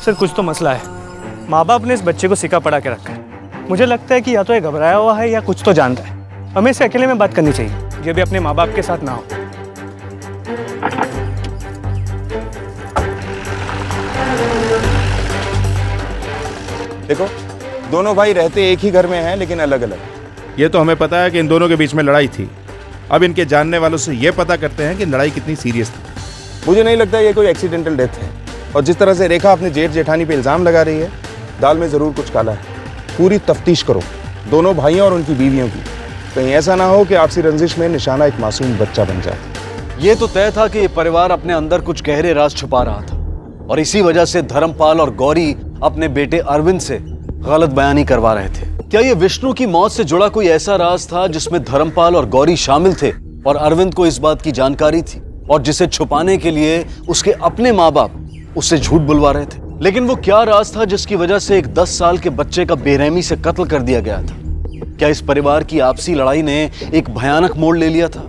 सर कुछ तो मसला है। माँ बाप ने इस बच्चे को सिक्का पड़ा के रखा है। मुझे लगता है कि या तो ये घबराया हुआ है या कुछ तो जानता है। हमें इसे अकेले में बात करनी चाहिए, ये भी अपने माँ बाप के साथ ना हो। देखो, दोनों भाई रहते एक ही घर में हैं लेकिन अलग अलग। ये तो हमें पता है कि इन दोनों के बीच में लड़ाई थी। अब इनके जानने वालों से ये पता करते हैं कि लड़ाई कितनी सीरियस थी। मुझे नहीं लगता ये कोई एक्सीडेंटल डेथ है। और जिस तरह से रेखा अपने जेठ जेठानी पे इल्जाम लगा रही है, दाल में जरूर कुछ काला है। पूरी तफ्तीश करो दोनों भाइयों और उनकी बीवियों की। कहीं ऐसा ना हो कि आपसी रंजिश में निशाना एक मासूम बच्चा बन जाए। ये तो तय था कि ये परिवार अपने अंदर कुछ गहरे राज छुपा रहा था और इसी वजह से धर्मपाल और गौरी अपने बेटे अरविंद से गलत बयानी करवा रहे थे। क्या ये विष्णु की मौत से जुड़ा कोई ऐसा राज था जिसमें धर्मपाल और गौरी शामिल थे और अरविंद को इस बात की जानकारी थी और जिसे छुपाने के लिए उसके अपने माँ बाप उससे झूठ बुलवा रहे थे? लेकिन वो क्या राज था जिसकी वजह से एक 10 साल के बच्चे का बेरहमी से कत्ल कर दिया गया था? क्या इस परिवार की आपसी लड़ाई ने एक भयानक मोड़ ले लिया था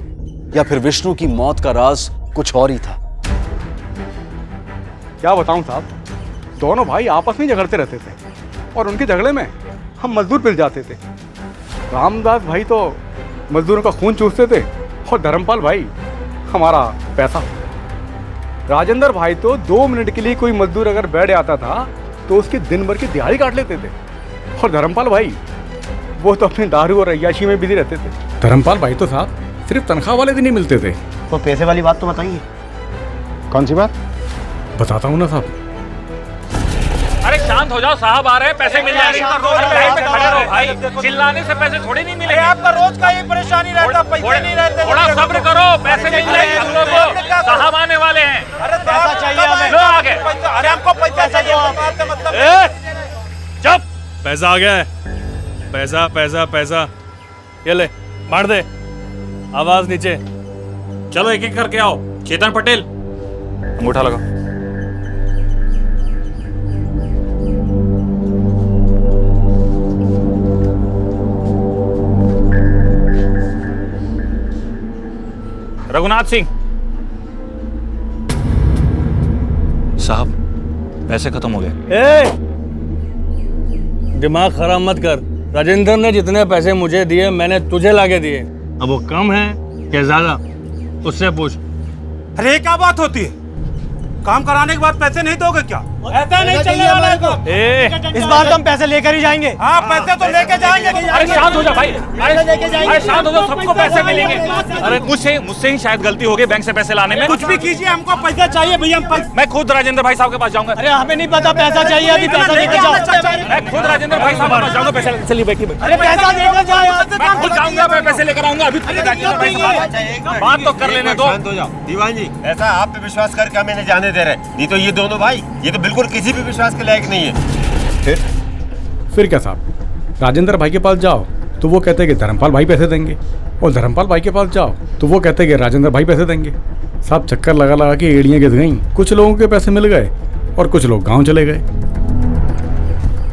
या फिर विष्णु की मौत का राज कुछ और ही था? क्या बताऊं साहब, दोनों भाई आपस में झगड़ते रहते थे और उनके झगड़े में हम मजदूर पिल जाते थे। रामदास भाई तो मजदूरों का खून चूसते थे और धर्मपाल भाई हमारा पैसा। राजेंद्र भाई तो 2 मिनट के लिए कोई मजदूर अगर बैठ आता था तो उसकी दिन भर की दिहाड़ी काट लेते थे। और धर्मपाल भाई वो तो अपने दारू और अय्याशी में बिजी रहते थे। धर्मपाल भाई तो साहब सिर्फ तनख्वाह वाले दिन ही मिलते थे। तो पैसे वाली बात तो बताइए। कौन सी बात? बताता हूँ ना साहब। अरे शांत हो जाओ, साहब आ रहे हैं, पैसे मिल जाएंगे। लाइन पे खड़े रहो भाई, चिल्लाने से पैसे थोड़ी नहीं मिलेंगे। आपका रोज का ये परेशानी रहता, पैसे नहीं रहते। थोड़ा सब्र करो, पैसे मिल जाएंगे हम लोग को, साहब आने वाले हैं। अरे पैसा चाहिए हमें। लो आगे। अरे हमको पैसा चाहिए, मतलब चुप। पैसा आ गया है, पैसा पैसा पैसा, ये ले बांट दे। आवाज नीचे। चलो एक एक करके आओ। चेतन पटेल, अंगूठा लगा। रघुनाथ सिंह साहब, पैसे खत्म हो गए। दिमाग खराब मत कर। राजेंद्र ने जितने पैसे मुझे दिए मैंने तुझे लाके दिए। अब वो कम है क्या ज्यादा, उससे पूछ। अरे क्या बात होती है? काम कराने के बाद पैसे नहीं दोगे क्या? ऐसा नहीं चलने वाला है तो। इस बार तो हम पैसे लेकर ही जाएंगे। हाँ पैसे तो लेके जाएंगे। अरे शांत हो जा भाई, अरे शांत हो जाओ, सबको पैसे मिलेंगे। अरे मुझसे ही शायद गलती हो गई बैंक से पैसे लाने में। कुछ भी कीजिए, हमको पैसा चाहिए भैया। मैं खुद राजेंद्र भाई साहब के पास जाऊंगा। अरे हमें नहीं पता, पैसा चाहिए अभी, पैसा लेके जाओ। मैं खुद राजेंद्र भाई साहब के पास जाऊंगा पैसे। चलिए बैठिए। अरे पैसा लेकर जाओ। मैं खुद जाऊंगा, मैं पैसे लेकर आऊंगा। अभी बात तो कर लेने दो। शांत हो जाओ दीवान जी, ऐसा आप पे विश्वास करके हमें नहीं जाने दे रहे। नहीं तो ये दोनों भाई, ये तो बिल्कुल किसी भी विश्वास के लायक नहीं है। फिर क्या साहब, राजेंद्र भाई के पास जाओ तो वो कहते हैं कि धर्मपाल भाई पैसे देंगे, और धर्मपाल भाई के पास जाओ तो वो कहते हैं कि राजेंद्र भाई पैसे देंगे। साहब चक्कर लगा लगा के एड़ियाँ गिर गई। कुछ लोगों के पैसे मिल गए और कुछ लोग गांव चले गए।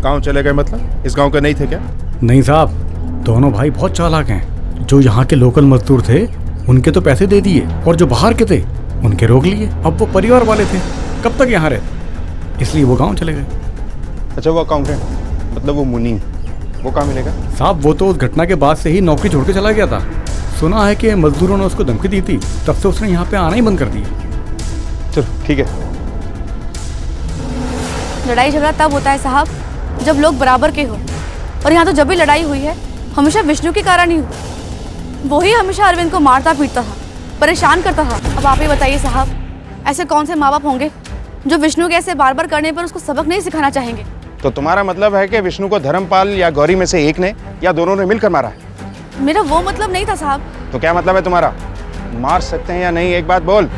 गांव चले गए मतलब इस गांव के नहीं थे क्या? नहीं साहब, दोनों भाई बहुत चालाक हैं। जो यहाँ के लोकल मजदूर थे उनके तो पैसे दे दिए, और जो बाहर के थे उनके रोक लिए। अब वो परिवार वाले थे, कब तक यहाँ रहते, इसलिए वो गांव चले गए। अच्छा वो अकाउंटेंट, मतलब वो मुनी, वो कहाँ मिलेगा? साहब वो तो उस घटना के बाद से ही नौकरी छोड़ के चला गया था। सुना है कि मजदूरों ने उसको धमकी दी थी, तब से उसने यहाँ पे आना ही बंद कर दिया। चलो ठीक है। लड़ाई झगड़ा तब होता है साहब जब लोग बराबर के हो, और यहाँ तो जब भी लड़ाई हुई है हमेशा विष्णु के कारण ही हुई। वही हमेशा अरविंद को मारता पीटता था, परेशान करता था। अब आप ही बताइए साहब, ऐसे कौन से माँ बाप होंगे जो विष्णु के ऐसे बार बार करने पर उसको सबक नहीं सिखाना चाहेंगे? तो तुम्हारा मतलब है कि विष्णु को धर्मपाल या गौरी में से एक ने या दोनों ने मिलकर मारा है? मेरा वो मतलब नहीं था साहब। तो क्या मतलब है तुम्हारा? मार सकते हैं या नहीं, एक बात बोल।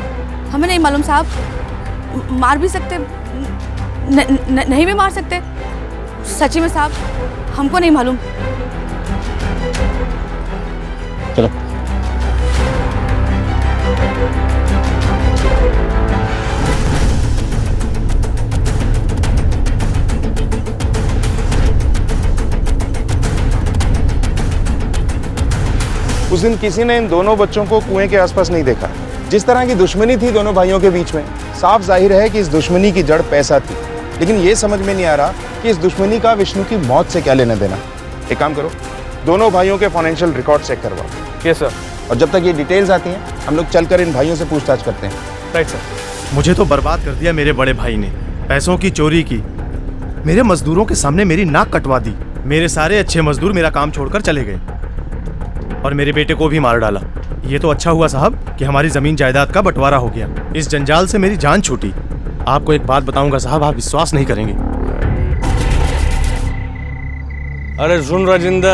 हमें नहीं मालूम साहब, मार भी सकते नहीं भी मार सकते। सच्ची में साहब हमको नहीं मालूम। चलो उस दिन किसी ने इन दोनों बच्चों को कुएं के आसपास नहीं देखा। जिस तरह की दुश्मनी थी दोनों भाइयों के बीच में, साफ जाहिर है कि इस दुश्मनी की जड़ पैसा थी। लेकिन ये समझ में नहीं आ रहा कि इस दुश्मनी का विष्णु की मौत से क्या लेना देना। एक काम करो, दोनों भाइयों के फाइनेंशियल रिकॉर्ड चेक करवाओ। Yes sir. और जब तक ये डिटेल्स आती हैं हम लोग चलकर इन भाइयों से पूछताछ करते हैं। Right sir. मुझे तो बर्बाद कर दिया मेरे बड़े भाई ने, पैसों की चोरी की, मेरे मजदूरों के सामने मेरी नाक कटवा दी। मेरे सारे अच्छे मजदूर मेरा काम छोड़कर चले गए और मेरे बेटे को भी मार डाला। ये तो अच्छा हुआ साहब कि हमारी जमीन जायदाद का बंटवारा हो गया। इस जंजाल से मेरी जान छूटी। आपको एक बात बताऊंगा साहब, आप विश्वास नहीं करेंगे। अरे सुन राजेंद्र,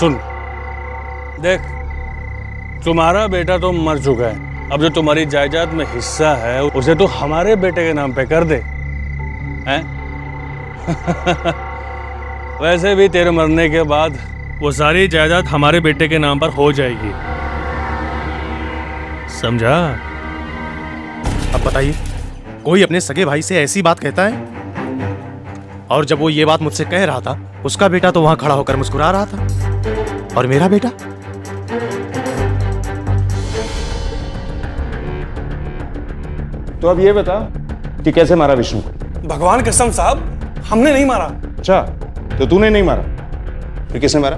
सुन, देख तुम्हारा बेटा तो मर चुका है। अब जो तुम्हारी जायदाद में हिस्सा है उसे तो हमारे बेटे के नाम पे कर दे, हैं? वैसे भी तेरे मरने के बाद वो सारी जायदाद हमारे बेटे के नाम पर हो जाएगी, समझा? अब बताइए, कोई अपने सगे भाई से ऐसी बात कहता है? और जब वो ये बात मुझसे कह रहा था, उसका बेटा तो वहां खड़ा होकर मुस्कुरा रहा था, और मेरा बेटा? तो अब ये बता कि कैसे मारा विष्णु? भगवान कसम साहब, हमने नहीं मारा। अच्छा, तो तूने नहीं मारा, फिर किसने मारा?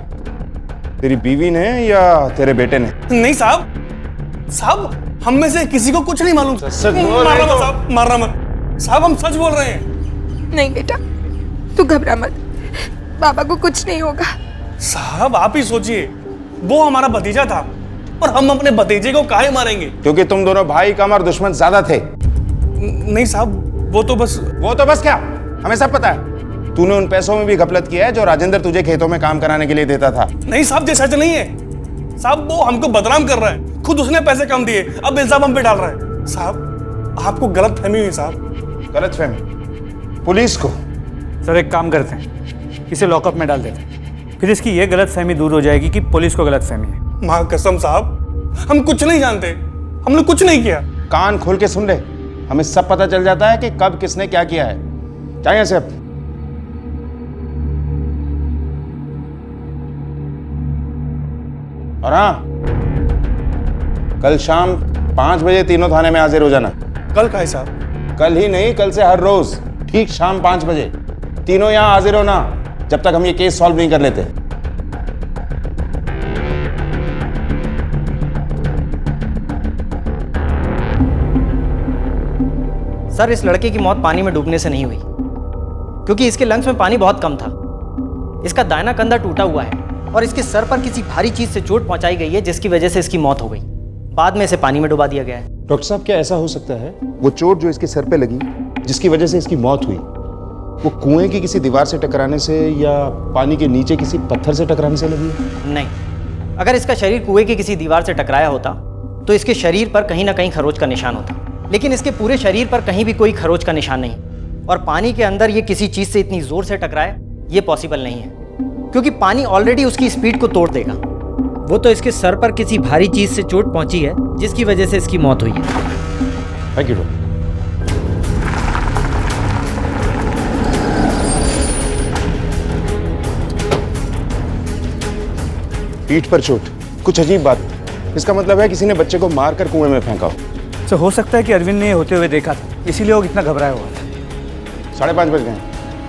तेरी बीवी ने या तेरे बेटे ने? नहीं साहब, साहब हम में से किसी को कुछ नहीं मालूम। सच बोल रहे हो? साहब मारना मत साहब, हम सच बोल रहे हैं। नहीं बेटा, तू घबरा मत, बाबा को कुछ नहीं होगा। साहब आप ही सोचिए, वो हमारा भतीजा था और हम अपने भतीजे को काहे मारेंगे? क्योंकि तुम दोनों भाई कम और दुश्मन ज्यादा थे। नहीं साहब, वो तो बस क्या? हमें सब पता है। तूने उन पैसों में भी घपलत किया है जो राजेंद्र तुझे खेतों में काम कराने के लिए देता था। नहीं साहब, ये सच नहीं है साहब। वो हमको बदनाम कर रहा है, खुद उसने पैसे कम दिए, अब इल्जाम हम पे डाल रहा है। साहब आपको गलत फहमी हुई साहब। गलत फहमी? पुलिस को? सर एक काम करते हैं, इसे लॉकअप में डाल देते हैं, फिर इसकी ये गलत फहमी दूर हो जाएगी कि पुलिस को गलत फहमी है। माँ कसम साहब, हम कुछ नहीं जानते, हमने कुछ नहीं किया। कान खोल के सुन ले, हमें सब पता चल जाता है कि कब किसने क्या किया है। क्या यहाँ से अब? और हाँ, कल शाम 5 बजे तीनों थाने में हाजिर हो जाना। कल का है साहब? कल ही नहीं, कल से हर रोज ठीक शाम 5 बजे तीनों यहाँ हाजिर होना, जब तक हम ये केस सॉल्व नहीं कर लेते। सर इस लड़के की मौत पानी में डूबने से नहीं हुई, क्योंकि इसके लंग्स में पानी बहुत कम था। इसका दाहिना कंधा टूटा हुआ है और इसके सर पर किसी भारी चीज से चोट पहुंचाई गई है, जिसकी वजह से इसकी मौत हो गई। बाद में इसे पानी में डुबा दिया गया है। डॉक्टर साहब, क्या ऐसा हो सकता है वो चोट जो इसके सर पे लगी, जिसकी वजह से इसकी मौत हुई, वो कुएं की किसी दीवार से टकराने से या पानी के नीचे किसी पत्थर से टकराने से लगी है? नहीं, अगर इसका शरीर कुएं की किसी दीवार से टकराया होता तो इसके शरीर पर कहीं ना कहीं खरोच का निशान होता, लेकिन इसके पूरे शरीर पर कहीं भी कोई खरोच का निशान नहीं। और पानी के अंदर ये किसी चीज से इतनी जोर से टकराए, ये पॉसिबल नहीं है, क्योंकि पानी ऑलरेडी उसकी स्पीड को तोड़ देगा। वो तो इसके सर पर किसी भारी चीज से चोट पहुंची है, जिसकी वजह से इसकी मौत हुई है। Thank you doctor. पीठ पर चोट, कुछ अजीब बात। इसका मतलब है किसी ने बच्चे को मारकर कुएं में फेंका हो। तो हो सकता है कि अरविंद ने ये होते हुए देखा था, इसीलिए वो इतना घबराया हुआ था। 5:30 बज गए।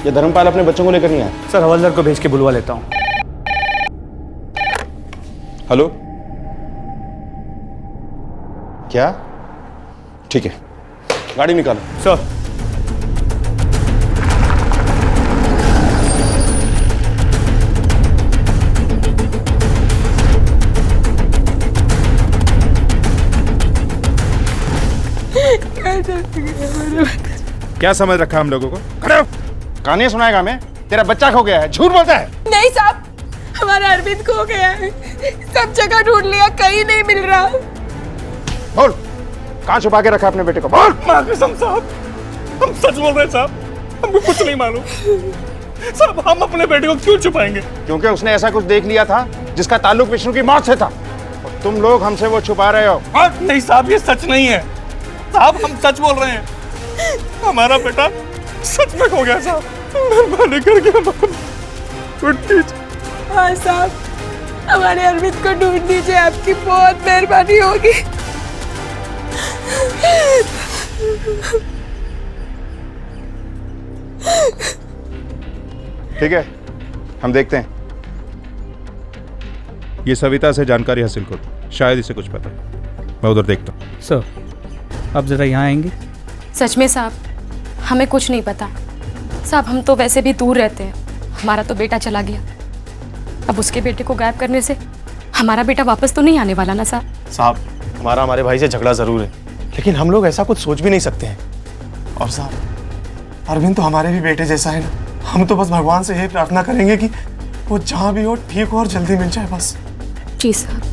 ये धर्मपाल अपने बच्चों को लेकर नहीं आया? सर हवलदार को भेज के बुलवा लेता हूँ। हेलो, क्या? ठीक है, गाड़ी निकालो। सर क्या समझ रखा हम लोगों को? खड़े हो। कहानियां सुनाएगा हमें? तेरा बच्चा खो गया है, झूठ बोलता है। नहीं साहब, हमारा अरविंद खो गया है, सब जगह ढूंढ लिया, कहीं नहीं मिल रहा। बोल, कहाँ छुपा के रखा अपने बेटे को? बोल। माँ कसम साहब, हम सच बोल रहे हैं साहब, हमको कुछ नहीं मालूम। साहब हम अपने बेटे को क्यों छुपाएंगे? क्योंकि उसने ऐसा कुछ देख लिया था जिसका ताल्लुक विष्णु की मौत से था, और तुम लोग हमसे वो छुपा रहे हो। नहीं साहब, ये सच नहीं है साहब, हम सच बोल रहे हैं। हमारा बेटा सच में खो गया साहब, मेहरबानी करके हमारा ढूंढ दीजिए। हाँ साहब, हमारे अरविंद को ढूंढ दीजिए, आपकी बहुत मेहरबानी होगी। ठीक है, हम देखते हैं। ये सविता से जानकारी हासिल करो, शायद इसे कुछ पता। मैं उधर देखता हूँ। सर आप ज़रा यहाँ आएंगे? सच में साहब, हमें कुछ नहीं पता साहब। हम तो वैसे भी दूर रहते हैं, हमारा तो बेटा चला गया, अब उसके बेटे को गायब करने से हमारा बेटा वापस तो नहीं आने वाला ना साहब। साहब हमारे भाई से झगड़ा जरूर है, लेकिन हम लोग ऐसा कुछ सोच भी नहीं सकते हैं। और साहब अरविंद तो हमारे भी बेटे जैसा है ना, हम तो बस भगवान से यही प्रार्थना करेंगे कि वो जहाँ भी हो ठीक हो और जल्दी मिल जाए बस। जी साहब।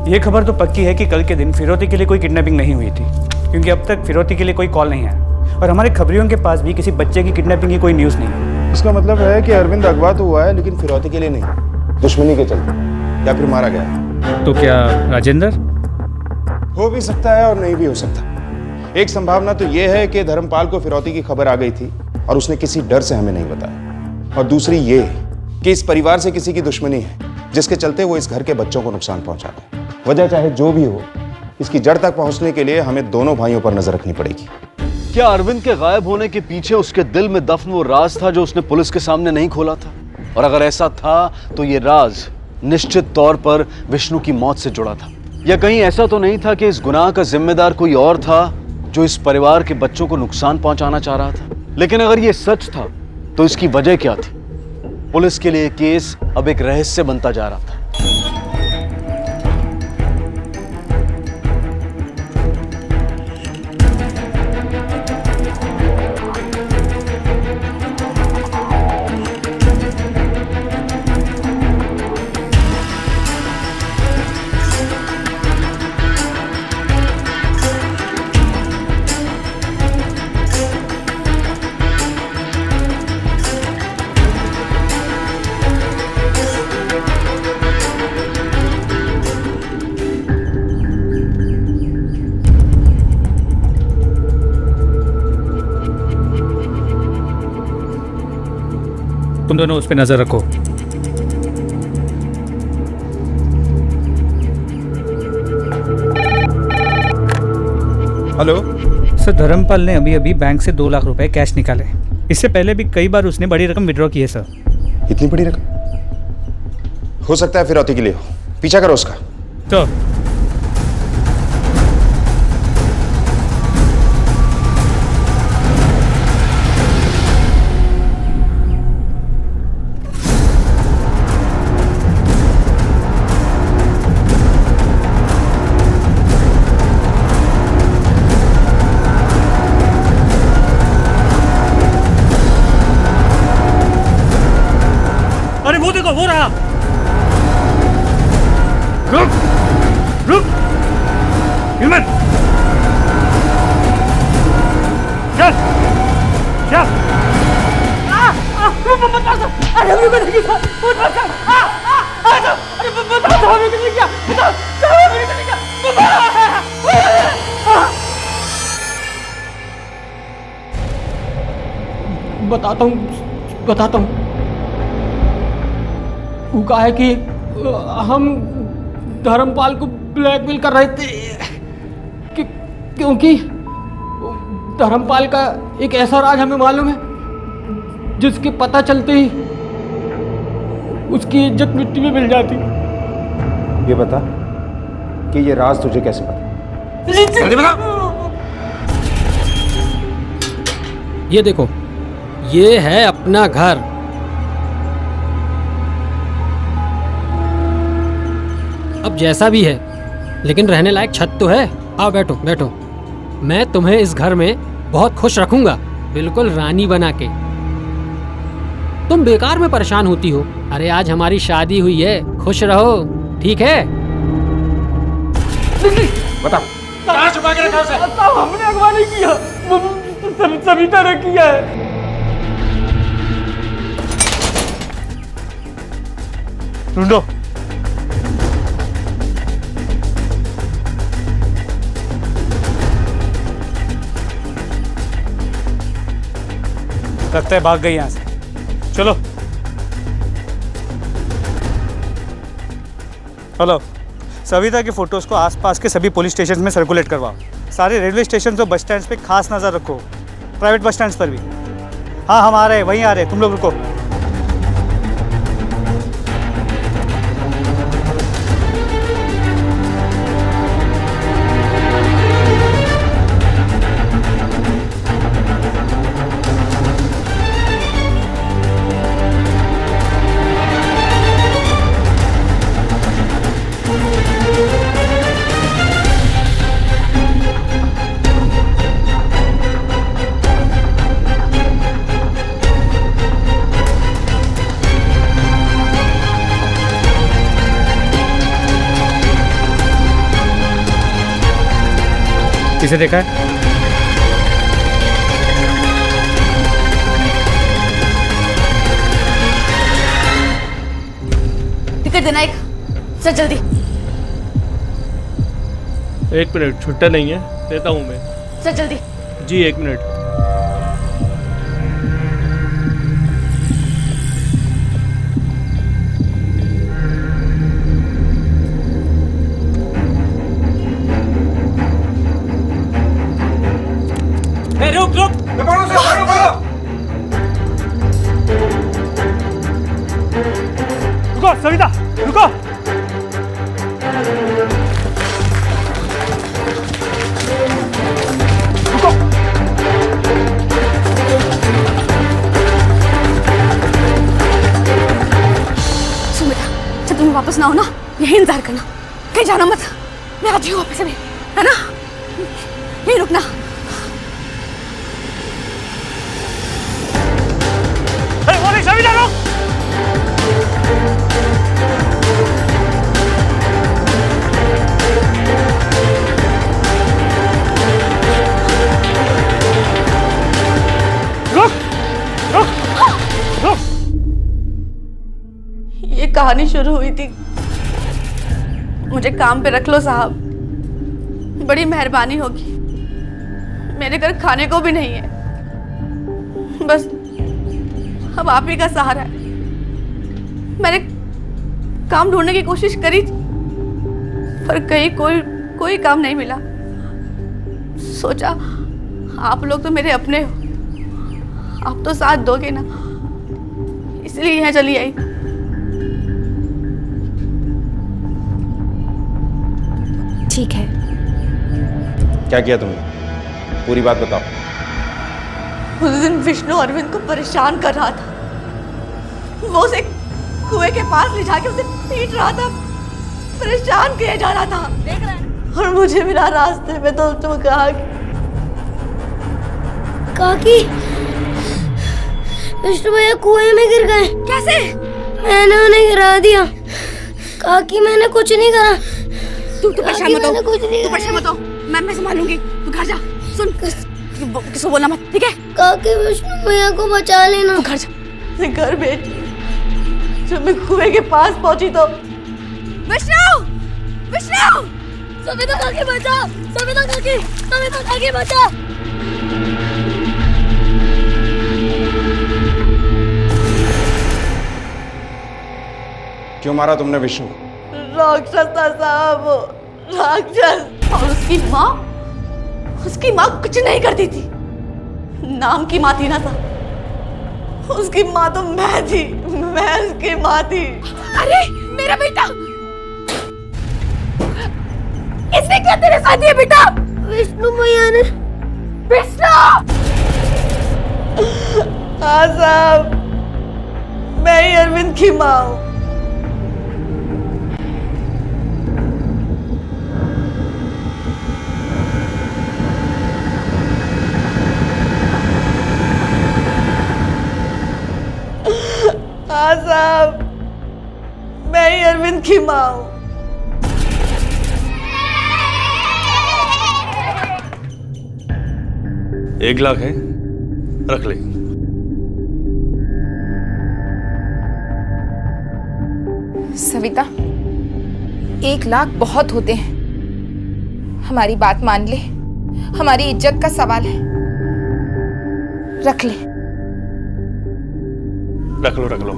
ये खबर तो पक्की है कि कल के दिन फिरौती के लिए कोई किडनैपिंग नहीं हुई थी, क्योंकि अब तक फिरौती के लिए कोई कॉल नहीं आया और हमारे खबरियों के पास भी किसी बच्चे की किडनैपिंग की कोई न्यूज़ नहीं है। इसका मतलब है कि अरविंद अगवा तो हुआ है लेकिन फिरौती के लिए नहीं, दुश्मनी के चलते, या फिर मारा गया। तो क्या राजेंद्र? हो भी सकता है और नहीं भी हो सकता। एक संभावना तो यह है कि धर्मपाल को फिरौती की खबर आ गई थी और उसने किसी डर से हमें नहीं बताया, और दूसरी ये कि इस परिवार से किसी की दुश्मनी है जिसके चलते वो इस घर के बच्चों को नुकसान पहुंचा रहे। वजह चाहे जो भी हो, इसकी जड़ तक पहुंचने के लिए हमें दोनों भाइयों पर नजर रखनी पड़ेगी। क्या अरविंद के गायब होने के पीछे उसके दिल में दफन वो राज था जो उसने पुलिस के सामने नहीं खोला था? और अगर ऐसा था तो ये राज निश्चित तौर पर विष्णु की मौत से जुड़ा था, या कहीं ऐसा तो नहीं था कि इस गुनाह का जिम्मेदार कोई और था जो इस परिवार के बच्चों को नुकसान पहुंचाना चाह रहा था? लेकिन अगर ये सच था तो इसकी वजह क्या थी? पुलिस के लिए केस अब एक रहस्य बनता जा रहा था। तुम दोनों उस पर नजर रखो। हेलो सर, धर्मपाल ने अभी अभी बैंक से 2 लाख रुपए कैश निकाले। इससे पहले भी कई बार उसने बड़ी रकम विड्रॉ की है सर। इतनी बड़ी रकम? हो सकता है फिरौती के लिए हो, पीछा करो उसका। तो अरे वो देखो, वो रहा। रुक रुक, हिम्मत, चल चल। अरे हमें को नहीं किया, अरे बताओ हमें को नहीं किया, बताओ हमें को नहीं किया। बताता हूँ। वो कहा है कि हम धर्मपाल को ब्लैकमेल कर रहे थे क्योंकि धर्मपाल का एक ऐसा राज हमें मालूम है जिसके पता चलते ही उसकी इज्जत मिट्टी में मिल जाती। ये बता कि ये राज तुझे कैसे पता? ये देखो, ये है अपना घर। अब जैसा भी है, लेकिन रहने लायक छत तो है। आओ बैठो बैठो, मैं तुम्हें इस घर में बहुत खुश रखूंगा, बिल्कुल रानी बना के। तुम बेकार में परेशान होती हो। अरे आज हमारी शादी हुई है, खुश रहो, ठीक है? बताओ कहाँ छुपा के रखा उसे? हमने अगवा नहीं किया, सविता ने किया है। ढूंढो। लगता है भाग गई यहाँ से। चलो। हेलो, सविता की फोटोज को आसपास के सभी पुलिस स्टेशन में सर्कुलेट करवाओ। सारे रेलवे स्टेशन और बस स्टैंड पे खास नज़र रखो, प्राइवेट बस स्टैंड पर भी। हाँ, हम आ रहे हैं, वहीं आ रहे हैं, तुम लोग रुको। किसे देखा है? टिकट देना एक, सर जल्दी। 1 मिनट, छुट्टा नहीं है, देता हूँ मैं। सर जल्दी। जी 1 मिनट। रुक रुक, रुको सविता, रुको। सुन बेटा, जब तुम वापस ना हो ना, यहीं इंतजार करना, कहीं जाना मत। मैं आती हूँ वापस, है ना? यहीं रुकना। सविता रुक। ये कहानी शुरू हुई थी, मुझे काम पे रख लो साहब, बड़ी मेहरबानी होगी। मेरे घर खाने को भी नहीं है, बस अब आप ही का सहारा है। मैंने काम ढूंढने की कोशिश करी पर कहीं कोई काम नहीं मिला। सोचा आप लोग तो मेरे अपने हो, आप तो साथ दोगे ना, इसलिए यहाँ चली आई। ठीक है। क्या किया तुमने? पूरी बात बताओ। उस दिन विष्णु अरविंद को परेशान कर रहा था, वो उसे कुएं के पास ले जाके उसे पीट रहा था, परेशान किया जा रहा था। देख रहा है? और मुझे मिला रास्ते में तो उसने कहा काकी, विष्णु भैया कुएं में गिर गए। कैसे? मैंने उन्हें गिरा दिया। काकी मैंने कुछ नहीं करा। तू परेशान मत हो, तू परेशान मत हो, मैं संभालूंगी। तू घर जा। सुन, किसको बोलना मत, ठीक है? काकी विष्णु भैया को बचा लेना। तू घर जा, घर भेज। जब मैं कुएं के पास पहुंची तो विष्णु, विष्णु, सविता काकी बचा, सविता काकी बचा। क्यों मारा तुमने विष्णु? राक्षस था साहब, वो राक्षस। और उसकी माँ कुछ नहीं करती थी, नाम की माँ थी ना साहब। उसकी माँ तो मैं थी, मैं उसकी माँ थी। अरे मेरा बेटा, किसने किया तेरे साथ ये बेटा? विष्णु भैया ने। विष्णु! हाँ साहब, मैं ही अरविंद की माँ हूँ। हाँ साहब, मैं ही अरविंद की माँ हूँ। एक लाख है, रख ले। सविता, 1 लाख बहुत होते हैं। हमारी बात मान ले, हमारी इज्जत का सवाल है। रख ले। रख लो, रख लो।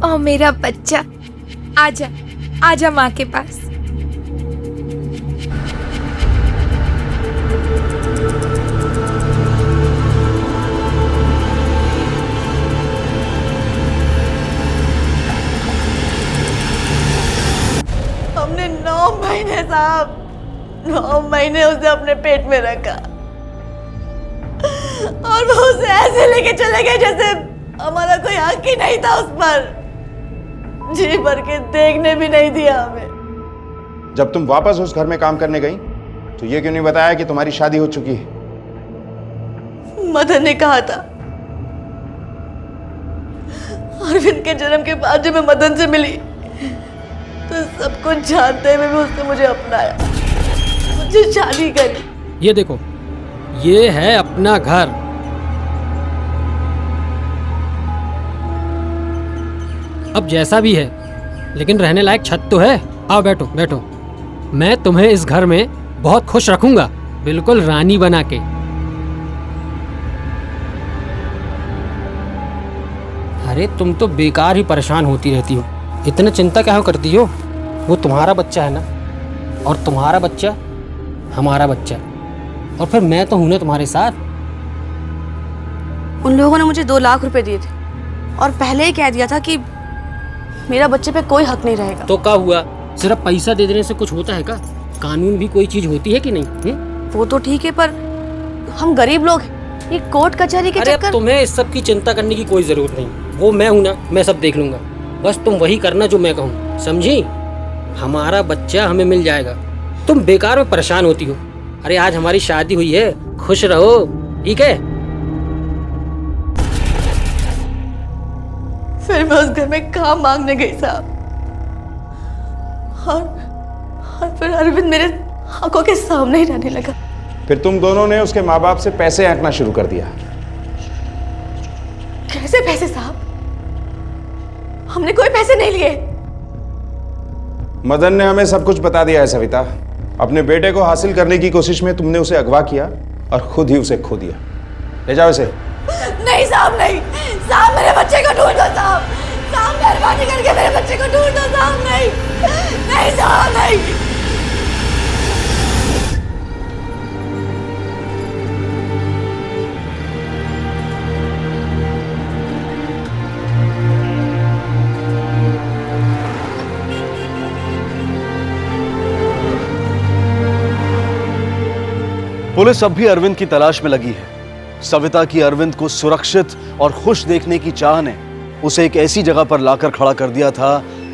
ओ मेरा बच्चा, आजा आजा माँ के पास। हमने 9 महीने साहब, 9 महीने उसे अपने पेट में रखा। और वो उसे ऐसे लेके चले गए जैसे हमारा कोई हक ही नहीं था उस पर। जी भर के देखने भी नहीं दिया हमें। जब तुम वापस उस घर में काम करने गई तो ये क्यों नहीं बताया कि तुम्हारी शादी हो चुकी है? मदन ने कहा था। अरविंद के जन्म के बाद जब मैं मदन से मिली तो सब कुछ जानते हुए भी उसने मुझे अपनाया, मुझे शादी करी। ये देखो, ये है अपना घर। अब जैसा भी है, लेकिन रहने लायक छत तो है। आओ बैठो बैठो। मैं तुम्हें इस घर में बहुत खुश रखूंगा, बिल्कुल रानी बना के। अरे तुम तो बेकार ही परेशान होती रहती हो, इतना चिंता क्या करती हो? वो तुम्हारा बच्चा है ना, और तुम्हारा बच्चा हमारा बच्चा, और फिर मैं तो हूं ना तुम्हारे साथ। उन लोगों ने मुझे 2 लाख रुपए दिए थे और पहले ही कह दिया था कि मेरा बच्चे पे कोई हक नहीं रहेगा। तो क्या हुआ? सिर्फ पैसा दे देने से कुछ होता है क्या? कानून भी कोई चीज होती है कि नहीं? वो तो ठीक है, पर हम गरीब लोग हैं, ये कोर्ट कचहरी के चक्कर। तुम्हें इस सब की चिंता करने की कोई जरूरत नहीं, वो मैं हूं ना, मैं सब देख लूंगा। बस तुम वही करना जो मैं कहूँ, समझी? हमारा बच्चा हमें मिल जाएगा, तुम बेकार में परेशान होती हो। अरे आज हमारी शादी हुई है, खुश रहो, ठीक है? फिर मैं उस घर में काम मांगने गई साहब, और फिर अरविंद मेरे आंखों के सामने ही रहने लगा। फिर तुम दोनों ने उसके माँ बाप से पैसे ऐंठना शुरू कर दिया। कैसे पैसे साहब? हमने कोई पैसे नहीं लिए। मदन ने हमें सब कुछ बता दिया है सविता। अपने बेटे को हासिल करने की कोशिश में तुमने उसे अगवा किया और खुद ही उसे खो दिया। ले जाओ इसे। नहीं साहब, नहीं साहब, मेरे बच्चे को ढूंढो साहब, साहब मेहरबानी करके मेरे बच्चे को ढूंढो साहब। नहीं नहीं साहब, नहीं। पुलिस अब भी अरविंद की तलाश में लगी है। सविता की अरविंद को सुरक्षित और खुश देखने की चाह ने उसे एक ऐसी जगह पर लाकर खड़ा कर दिया था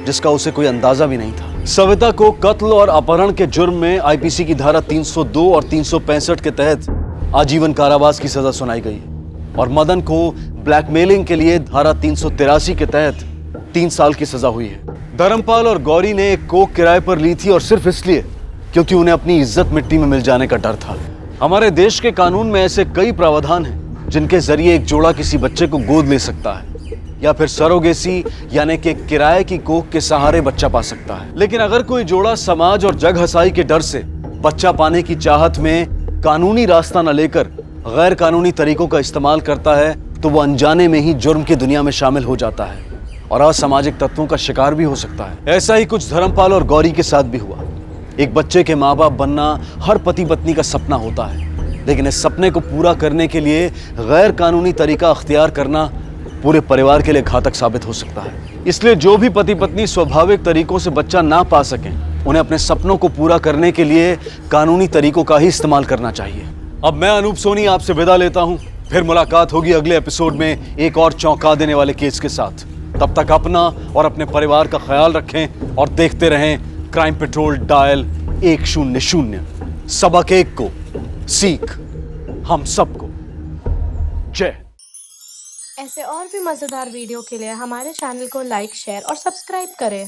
जिसका उसे कोई अंदाजा भी नहीं था। सविता को कत्ल और अपहरण के जुर्म में आईपीसी की धारा 302 और 365 के तहत आजीवन कारावास की सजा सुनाई गई और मदन को ब्लैकमेलिंग के लिए धारा 383 के तहत 3 साल की सजा हुई है। धर्मपाल और गौरी ने एक कोक किराए पर ली थी और सिर्फ इसलिए क्योंकि उन्हें अपनी इज्जत मिट्टी में मिल जाने का डर था। हमारे देश के कानून में ऐसे कई प्रावधान हैं जिनके जरिए एक जोड़ा किसी बच्चे को गोद ले सकता है या फिर सरोगेसी यानी कि किराए की कोख के सहारे बच्चा पा सकता है। लेकिन अगर कोई जोड़ा समाज और जग हसाई के डर से बच्चा पाने की चाहत में कानूनी रास्ता न लेकर गैर कानूनी तरीकों का इस्तेमाल करता है तो वो अनजाने में ही जुर्म की दुनिया में शामिल हो जाता है और असामाजिक तत्वों का शिकार भी हो सकता है। ऐसा ही कुछ धर्मपाल और गौरी के साथ भी हुआ। एक बच्चे के माँ बाप बनना हर पति पत्नी का सपना होता है, लेकिन इस सपने को पूरा करने के लिए गैर कानूनी तरीका अख्तियार करना पूरे परिवार के लिए घातक साबित हो सकता है। इसलिए जो भी पति पत्नी स्वाभाविक तरीकों से बच्चा ना पा सकें, उन्हें अपने सपनों को पूरा करने के लिए कानूनी तरीकों का ही इस्तेमाल करना चाहिए। अब मैं अनूप सोनी आपसे विदा लेता हूँ। फिर मुलाकात होगी अगले एपिसोड में एक और चौंका देने वाले केस के साथ। तब तक अपना और अपने परिवार का ख्याल रखें और देखते रहें क्राइम पेट्रोल डायल 100। सबक एक को सीख हम सबको। जय। ऐसे और भी मजेदार वीडियो के लिए हमारे चैनल को लाइक, शेयर और सब्सक्राइब करें।